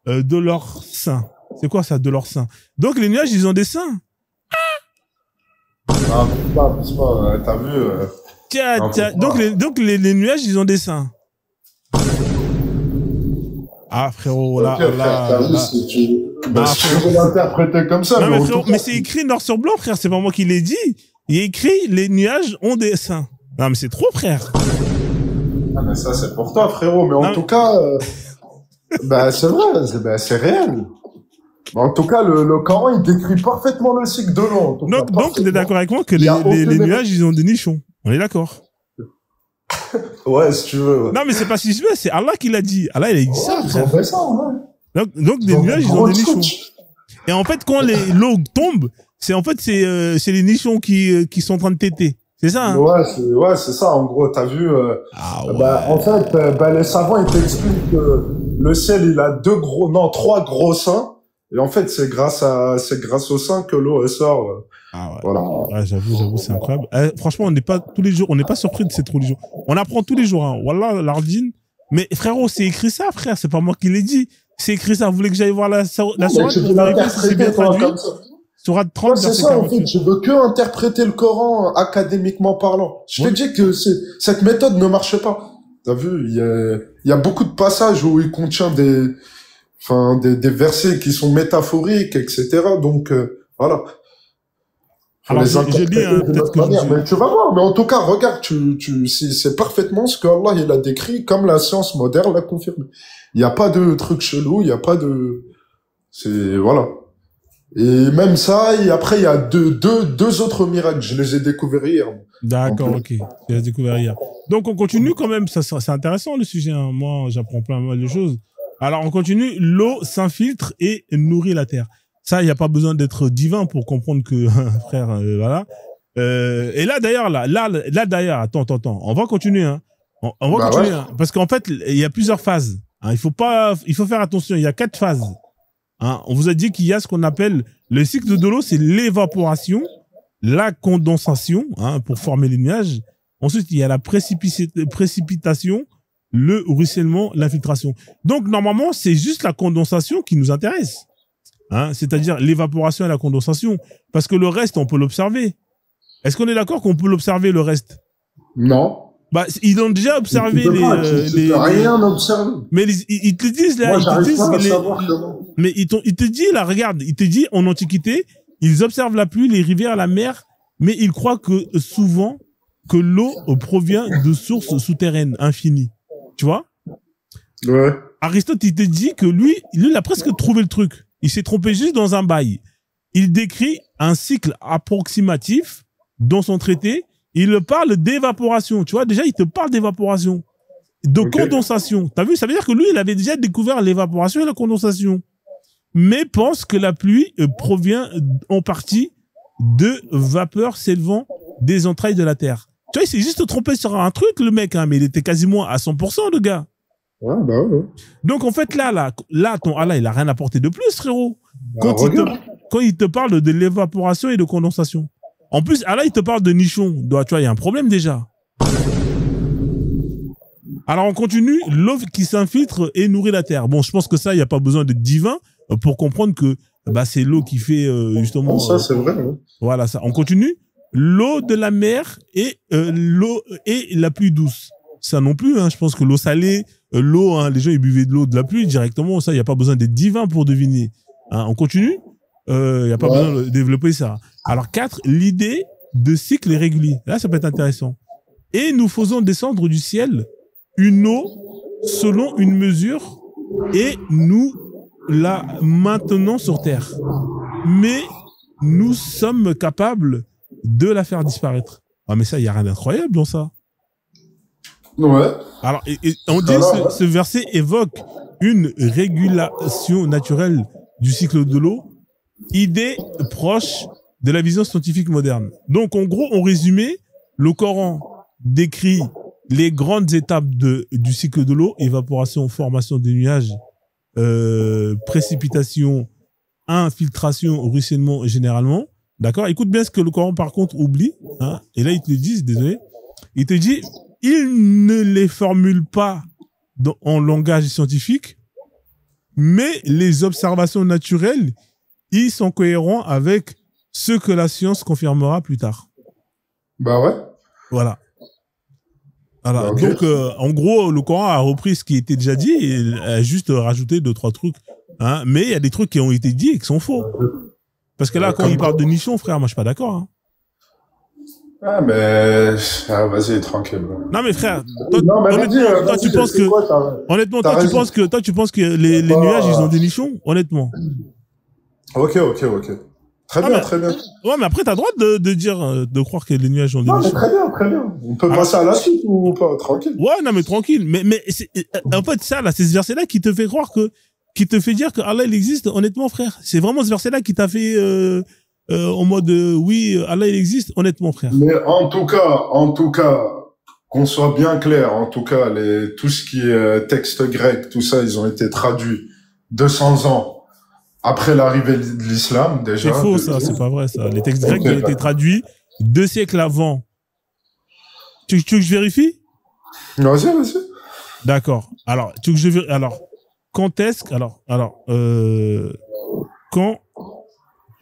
de leur sein. C'est quoi ça, de leur sein? Donc les nuages, ils ont des seins. Ah, t'as vu Donc les nuages, ils ont des seins. Ah, frérot, là, Ok, frère, t'as vu, si tu veux l'interpréter comme ça, non, mais en frérot, tout cas, mais c'est écrit noir sur blanc, frère. C'est pas moi qui l'ai dit. Il est écrit, les nuages ont des seins. Non, mais c'est trop, frère. ah, mais ça, c'est pour toi, frérot. Mais en Non, tout cas, c'est vrai, c'est réel. En tout cas, le Coran, il décrit parfaitement le cycle de l'eau, en tout cas, donc, t'es parfaitement. d'accord avec moi que Il y a les aucune nuages, ils ont des nichons. On est d'accord. Ouais, si tu veux. Ouais, Non, mais c'est pas si je veux, c'est Allah qui l'a dit. Allah, il a dit ça, ils frère. ont fait ça, ouais. Donc des nuages, ils ont des nichons. Et en fait, quand l'eau tombe, c'est les nichons qui sont en train de téter. C'est ça, hein? Ouais, c'est ça, en gros, t'as vu, Ah ouais. en fait, les savants, ils t'expliquent que le ciel, il a trois gros seins. Et en fait, c'est grâce au sein que l'eau, elle sort. Ah ouais. Voilà. Ouais, j'avoue, c'est incroyable. Franchement, on n'est pas surpris de cette religion. On apprend tous les jours, hein. Wallah, l'ardine. Mais frérot, c'est écrit ça, frère. C'est pas moi qui l'ai dit. C'est écrit ça. Vous voulez que j'aille voir la sourate pour vérifier si c'est bien traduit? Sourate 30, C'est verset ça, en 48. fait. Je veux que interpréter le Coran académiquement parlant. Je te dis que cette méthode ne marche pas. T'as vu, il y a beaucoup de passages où il contient des versets qui sont métaphoriques, etc. Donc, voilà. Faut Alors, les je interpréter lis, hein, d'une peut-être autre que je me manière. suis... Mais tu vas voir. Mais en tout cas, regarde, c'est parfaitement ce que Allah, il a décrit comme la science moderne l'a confirmé. Il n'y a pas de truc chelou, il n'y a pas de, voilà. Et même ça, et après, il y a deux autres miracles. Je les ai découverts hier. D'accord, ok. Tu l'as découvert hier. Donc, on continue quand même. C'est intéressant, le sujet, hein. Moi, j'apprends plein mal de choses. Alors, on continue. L'eau s'infiltre et nourrit la terre. Ça, il n'y a pas besoin d'être divin pour comprendre que, frère, voilà. Et là, d'ailleurs, d'ailleurs, attends. On va continuer, hein. On va continuer, Ouais. hein. Parce qu'en fait, il y a plusieurs phases. Hein. Il faut faire attention. Il y a 4 phases. Hein. On vous a dit qu'il y a ce qu'on appelle le cycle de l'eau, c'est l'évaporation, la condensation, hein, pour former les nuages. Ensuite, il y a la précipitation, le ruissellement, l'infiltration. Donc, normalement, c'est juste la condensation qui nous intéresse. Hein, c'est-à-dire l'évaporation et la condensation. Parce que le reste, on peut l'observer. Est-ce qu'on est d'accord qu'on peut l'observer, le reste? Non. Bah, ils ont déjà observé Tu peux rien observer. mais ils te disent là, Moi, j'arrive pas à savoir comment. mais il te dit là, regarde, il te dit en Antiquité, ils observent la pluie, les rivières, la mer, mais ils croient que souvent que l'eau provient de sources souterraines infinies. Tu vois? Ouais. Aristote, il te dit que lui, il a presque trouvé le truc. Il s'est trompé juste dans un bail. Il décrit un cycle approximatif dans son traité. Il parle d'évaporation. Tu vois, déjà, il te parle d'évaporation, de condensation. T'as vu? Ça veut dire que lui, il avait déjà découvert l'évaporation et la condensation. Mais pense que la pluie provient en partie de vapeurs s'élevant des entrailles de la terre. Tu vois, il s'est juste trompé sur un truc, le mec, hein, mais il était quasiment à 100%, le gars. Ouais, bah ouais. Donc, en fait, là, ton Allah, il a rien apporté de plus, frérot. Bah, Quand il te parle de l'évaporation et de condensation. En plus, Allah, il te parle de nichons. Tu vois, il y a un problème déjà. Alors, on continue. L'eau qui s'infiltre et nourrit la terre. Bon, je pense que ça, il n'y a pas besoin de divin pour comprendre que bah, c'est l'eau qui fait justement... Ça, c'est vrai. Ouais. Voilà, ça. On continue. L'eau de la mer et l'eau et la pluie douce. Ça non plus, hein. Je pense que l'eau salée, l'eau, hein, les gens, ils buvaient de l'eau de la pluie directement. Ça, il n'y a pas besoin d'être divin pour deviner. Hein, on continue. Il n'y a pas besoin de développer ça. Alors, 4, l'idée de cycle régulier. Là, ça peut être intéressant. Et nous faisons descendre du ciel une eau selon une mesure et nous la maintenons sur terre. Mais nous sommes capables de la faire disparaître. Ah, mais ça, il n'y a rien d'incroyable dans ça. Ouais. Alors, on dit ce verset évoque une régulation naturelle du cycle de l'eau, idée proche de la vision scientifique moderne. Donc, en gros, en résumé, le Coran décrit les grandes étapes du cycle de l'eau: évaporation, formation des nuages, précipitation, infiltration, ruissellement généralement. D'accord? Écoute bien ce que le Coran, par contre, oublie. Hein, et là, ils te disent, désolé, il te dit, il ne les formule pas en langage scientifique, mais les observations naturelles, ils sont cohérents avec ce que la science confirmera plus tard. Bah ouais. Voilà. Voilà. Ok. Donc, en gros, le Coran a repris ce qui était déjà dit et a juste rajouté 2-3 trucs. Hein. Mais il y a des trucs qui ont été dits et qui sont faux. Parce que là, quand il parle de nichon, frère, moi, je suis pas d'accord. Hein. Ah, mais... Ah, vas-y, tranquille. Non, mais frère, toi, Non, mais honnêtement, vas-y, toi, vas-y, tu penses c'est que, quoi, honnêtement, t'as raison. toi, tu penses que les nuages, ils ont des nichons? Honnêtement. Ok. Très Ah, bien, mais, très bien. ouais, mais après, t'as le droit de dire, de croire que les nuages ont des Non, mais nichons. très bien. On peut Alors, passer à la suite ou pas? Tranquille. ouais, non, mais tranquille. Mais en fait, ça, là, c'est ce verset-là qui te fait croire qui te fait dire que Allah, il existe, honnêtement, frère. C'est vraiment ce verset-là qui t'a fait, en mode, oui, Allah, il existe, honnêtement, frère. Mais en tout cas, qu'on soit bien clair, en tout cas, tout ce qui est texte grec, tout ça, ils ont été traduits 200 ans après l'arrivée de l'islam, déjà. C'est faux, ça, c'est pas vrai, ça. Les textes grecs Ok, ont été traduits 2 siècles avant. Tu veux que je vérifie? Vas-y. D'accord. Alors, tu veux que je vérifie? Alors, quand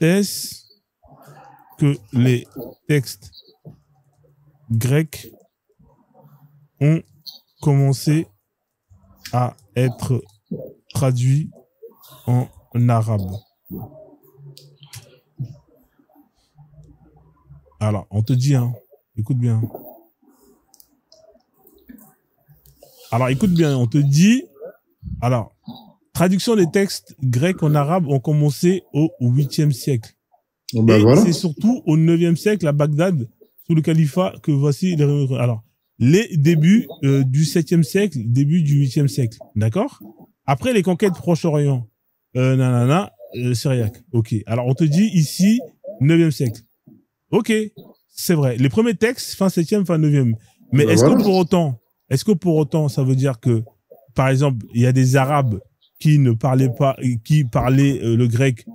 est-ce que les textes grecs ont commencé à être traduits en arabe? Alors, on te dit, hein, écoute bien. Alors, écoute bien, on te dit, alors, traduction des textes grecs en arabe ont commencé au 8e siècle. Ben Et voilà. c'est surtout au 9e siècle à Bagdad, sous le califat, que voici les... Alors, les débuts du 7e siècle, début du 8e siècle. D'accord? Après les conquêtes Proche-Orient, syriaque. Ok. Alors, on te dit ici, 9e siècle. Ok. C'est vrai. Les premiers textes, fin 7e, fin 9e. Mais Ben est-ce voilà. que pour autant, ça veut dire que, par exemple, il y a des Arabes qui ne parlaient pas, qui parlaient le grec,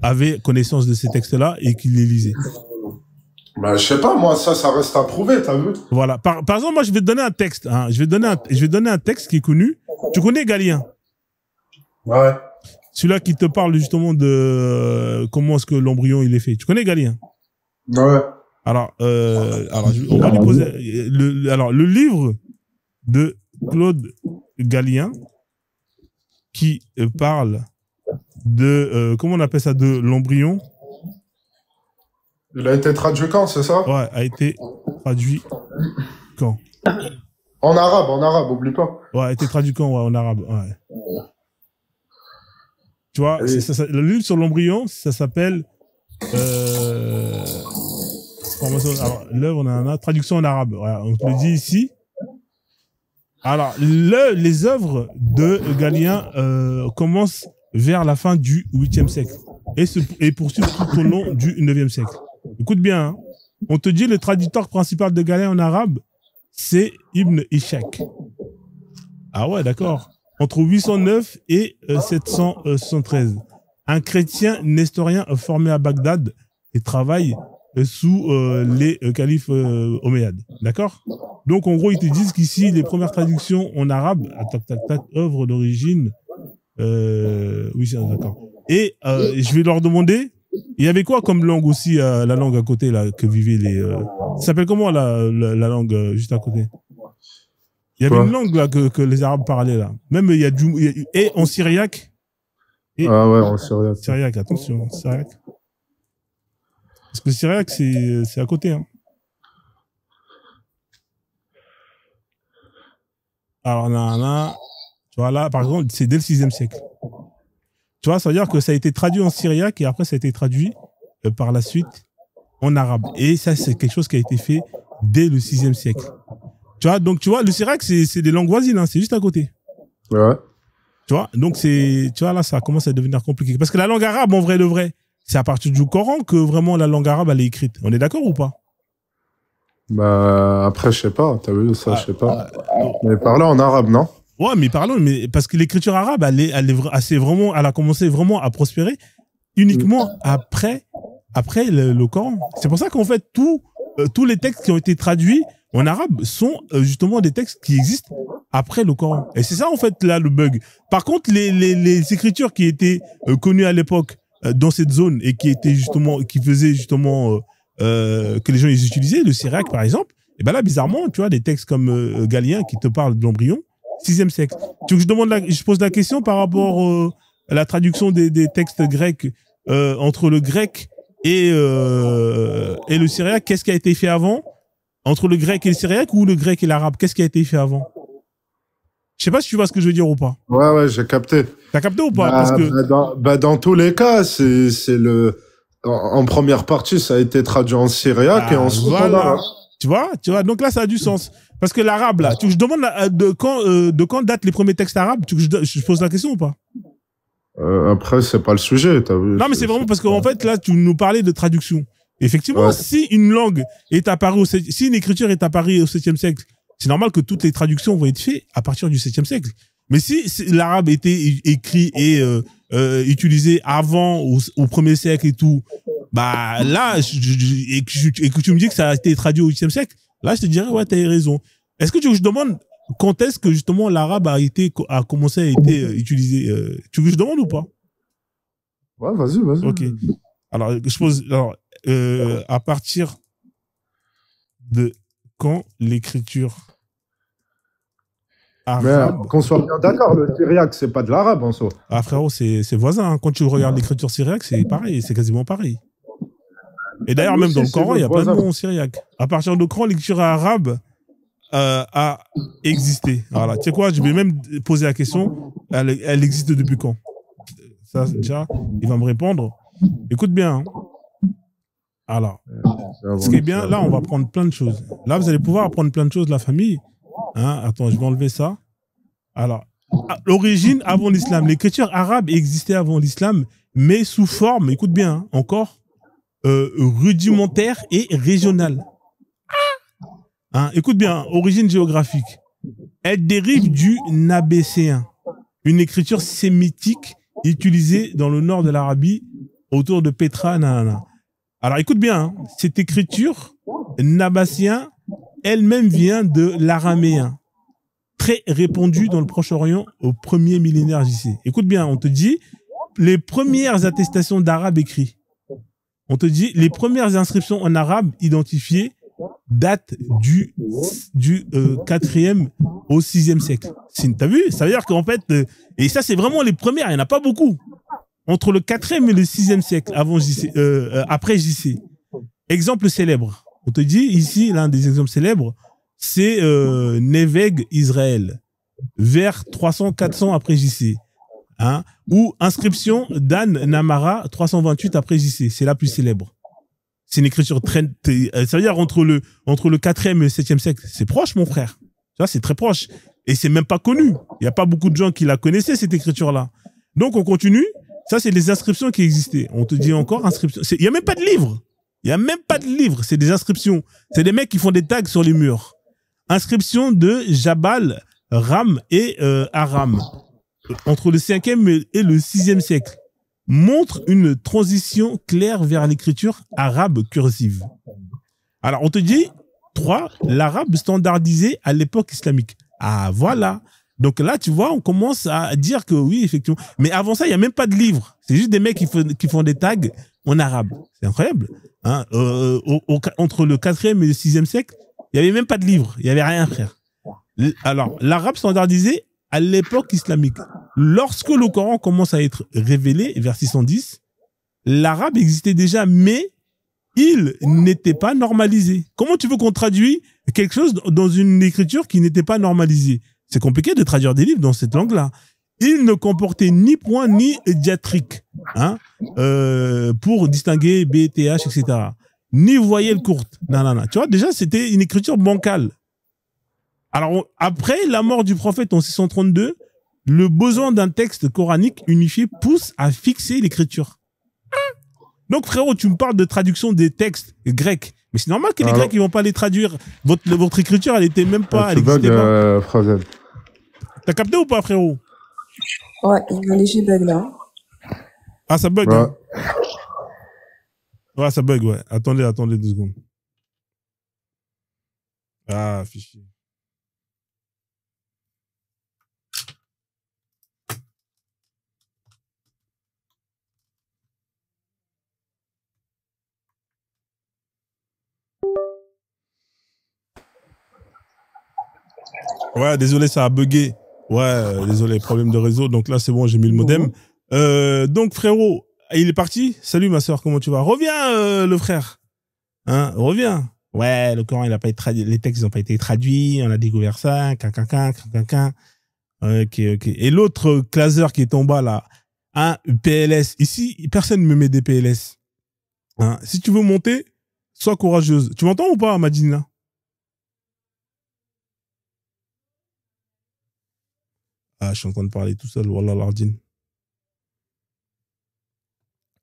avaient connaissance de ces textes-là et qui les lisaient? Ben, je sais pas, moi, ça reste à prouver, t'as vu? Voilà. Par exemple, moi, je vais te donner un texte. Hein. Je vais te donner un texte qui est connu. Tu connais Galien? Ouais. Celui-là qui te parle justement de comment est-ce que l'embryon il est fait. Tu connais Galien? Ouais. Alors, on va lui poser le livre de Claude Galien qui parle de comment on appelle ça, de l'embryon. Il a été traduit quand, c'est ça? Ouais, a été traduit quand? En arabe, oublie pas. Ouais, a été traduit quand? Ouais, en arabe. Ouais. Tu vois, Oui. le livre sur l'embryon, ça s'appelle alors, l'œuvre, on a traduction en arabe. Voilà, on te le dit ici. Alors, les œuvres de Galien commencent vers la fin du 8e siècle et poursuivent tout au long du 9e siècle. Écoute bien, hein. On te dit le traducteur principal de Galien en arabe, c'est Ibn Ishaq. Ah ouais, d'accord. Entre 809 et 773. Un chrétien nestorien formé à Bagdad et travaille sous les califes omeyyades. D'accord? Donc, en gros, ils te disent qu'ici, les premières traductions en arabe, œuvre d'origine, oui, c'est d'accord. Et je vais leur demander, il y avait quoi comme langue aussi, la langue à côté, là, que vivaient les... ça s'appelle comment, la langue juste à côté? Il y avait une langue, là, que les Arabes parlaient, là. Même, il y a et en syriaque. Ah ouais, en syriaque. Syriaque, attention, syriaque. Parce que syriaque, c'est à côté, hein. Alors, tu vois, là, par exemple, c'est dès le 6e siècle. Tu vois, ça veut dire que ça a été traduit en syriaque et après, ça a été traduit par la suite en arabe. Et ça, c'est quelque chose qui a été fait dès le 6e siècle. Tu vois, donc, tu vois, le syriaque, c'est des langues voisines, hein, c'est juste à côté. Ouais. Tu vois, donc tu vois, là, ça commence à devenir compliqué. Parce que la langue arabe, en vrai de vrai, c'est à partir du Coran que vraiment la langue arabe, elle est écrite. On est d'accord ou pas? Bah, après, je sais pas, t'as vu, ça, je sais pas. Mais parler en arabe, non? Ouais, mais parlons, mais parce que l'écriture arabe, elle a commencé vraiment à prospérer uniquement après le Coran. C'est pour ça qu'en fait, tous les textes qui ont été traduits en arabe sont justement des textes qui existent après le Coran. Et c'est ça, en fait, là, le bug. Par contre, les écritures qui étaient connues à l'époque dans cette zone et qui faisaient justement que les gens les utilisaient, le syriaque, par exemple, Et ben là, bizarrement, tu vois, des textes comme Galien qui te parlent de l'embryon, 6e siècle. Tu veux que je pose la question par rapport à la traduction des textes grecs entre le grec et le syriaque, qu'est-ce qui a été fait avant? Entre le grec et le syriaque ou le grec et l'arabe, qu'est-ce qui a été fait avant? Je sais pas si tu vois ce que je veux dire ou pas. Ouais, j'ai capté. T'as capté ou pas? Parce que Dans tous les cas, c'est le en première partie, ça a été traduit en syriaque et ensuite en arabe. Tu vois, donc là ça a du sens. Parce que l'arabe là, tu veux que je demande de quand datent les premiers textes arabes? Tu veux que je pose la question ou pas? Après, c'est pas le sujet, t'as vu. Non, mais c'est vraiment parce qu'en fait là, tu nous parlais de traduction. Effectivement, Ouais. si une langue est apparue si une écriture est apparue au 7e siècle, c'est normal que toutes les traductions vont être faites à partir du 7e siècle. Mais si l'arabe était écrit et utilisé avant au 1er siècle et tout, bah là, et que tu me dis que ça a été traduit au 8e siècle, là je te dirais ouais, t'as raison. Est-ce que tu veux que je demande quand est-ce que justement l'arabe a commencé à être utilisé? Tu veux que je demande ou pas? Ouais, vas-y. Ok. Alors je pose à partir de quand l'écriture arabe. Mais qu'on soit bien d'accord, le syriaque, c'est pas de l'arabe en soi. Ah frérot, c'est voisin. Hein. Quand tu regardes l'écriture syriaque, c'est pareil, c'est quasiment pareil. Et d'ailleurs, même dans le Coran, il y a plein de mots en syriaque. À partir de quand l'écriture arabe a existé? Voilà. Tu sais quoi, je vais même poser la question. Elle existe depuis quand? Ça, déjà, il va me répondre. Écoute bien. Hein. Alors, ce qui est bien, là, on va apprendre plein de choses. Là, vous allez pouvoir apprendre plein de choses de la famille. Hein, attends, je vais enlever ça. Alors, l'origine avant l'islam. L'écriture arabe existait avant l'islam, mais sous forme, écoute bien, hein, encore, rudimentaire et régionale. Hein, écoute bien, origine géographique. Elle dérive du nabécéen, une écriture sémitique utilisée dans le nord de l'Arabie autour de Petra. Nanana. Alors écoute bien, hein, cette écriture nabécéen elle-même vient de l'araméen, très répandue dans le Proche-Orient au premier millénaire JC. Écoute bien, on te dit les premières attestations d'arabe écrit. On te dit les premières inscriptions en arabe identifiées datent du 4e au 6e siècle. T'as vu? Ça veut dire qu'en fait, et ça c'est vraiment les premières, il n'y en a pas beaucoup. Entre le 4e et le 6e siècle avant JC, après JC. Exemple célèbre. On te dit ici, l'un des exemples célèbres, c'est Neveg Israël, vers 300-400 après JC. Hein, ou inscription d'Anne Namara 328 après JC, c'est la plus célèbre. C'est une écriture très, ça veut dire entre le 4e et le 7e siècle, c'est proche mon frère. Tu vois, c'est très proche et c'est même pas connu. Il y a pas beaucoup de gens qui la connaissaient cette écriture là. Donc on continue, ça c'est les inscriptions qui existaient. On te dit encore inscription, il y a même pas de livre. Il y a même pas de livre, c'est des inscriptions. C'est des mecs qui font des tags sur les murs. Inscription de Jabal, Ram et Aram entre le 5e et le 6e siècle, montre une transition claire vers l'écriture arabe cursive. Alors, on te dit, 3, l'arabe standardisé à l'époque islamique. Ah, voilà. Donc là, tu vois, on commence à dire que oui, effectivement. Mais avant ça, il n'y a même pas de livre. C'est juste des mecs qui font des tags en arabe. C'est incroyable. Hein, entre le 4e et le 6e siècle, il n'y avait même pas de livre. Il n'y avait rien, frère. Alors, l'arabe standardisé à l'époque islamique. Lorsque le Coran commence à être révélé, vers 610, l'arabe existait déjà, mais il n'était pas normalisé. Comment tu veux qu'on traduise quelque chose dans une écriture qui n'était pas normalisée? C'est compliqué de traduire des livres dans cette langue-là. Il ne comportait ni point ni diatrique, hein, pour distinguer B, T, H, etc. Ni voyelle courte. Non. Tu vois, déjà, c'était une écriture bancale. Alors, après la mort du prophète en 632, le besoin d'un texte coranique unifié pousse à fixer l'écriture. Donc, frérot, tu me parles de traduction des textes grecs. Mais c'est normal que les Grecs, ils vont pas les traduire. Votre écriture, elle était même pas, elle existait pas. T'as capté ou pas, frérot? Ouais, il y a un léger bug là. Ah, ça bug, hein? Ouais, ça bug, ouais. Attendez 2 secondes. Ah, fichier. Ouais, désolé, ça a bugué. Ouais, désolé, problème de réseau. Donc là, c'est bon, j'ai mis le modem. Donc, frérot, il est parti. Salut, ma soeur, comment tu vas? Reviens, le frère. Hein, reviens. Ouais, le Coran, il a pas été traduit. Les textes, ils ont pas été traduits. On a découvert ça. Quinquin. Ok. Et l'autre classeur qui est en bas, là, un PLS. Ici, personne ne me met des PLS. Hein, si tu veux monter, sois courageuse. Tu m'entends ou pas, Madine, là? Ah, je suis en train de parler tout seul. Wallah, lardine.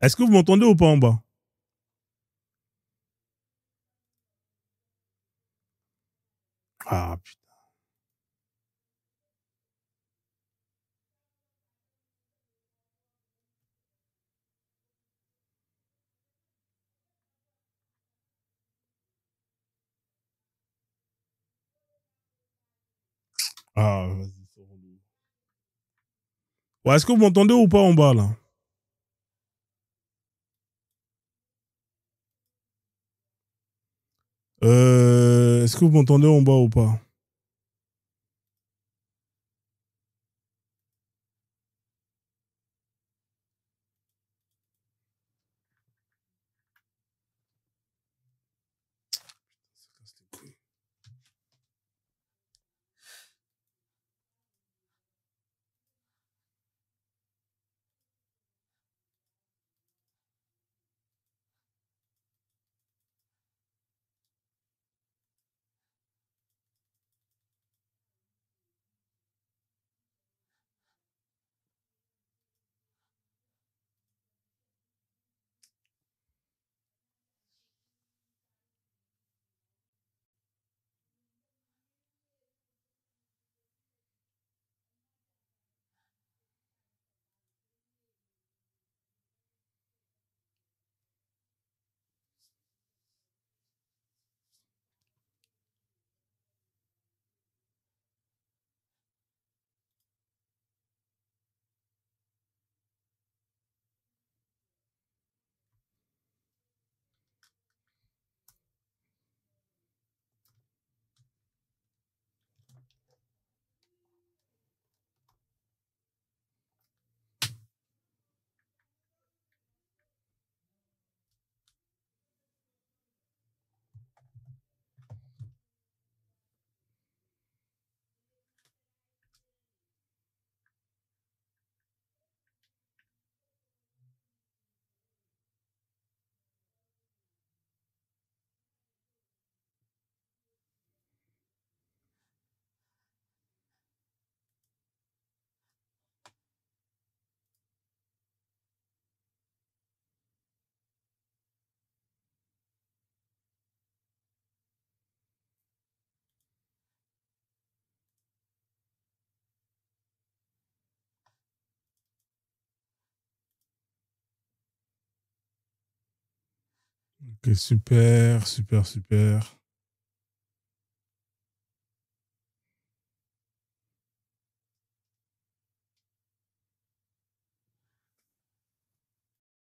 Est-ce que vous m'entendez ou pas en bas? Ah, putain. Ah, vas-y, c'est relou. Ouais, est-ce que vous m'entendez ou pas en bas, là? Est-ce que vous m'entendez en bas ou pas? Ok, super.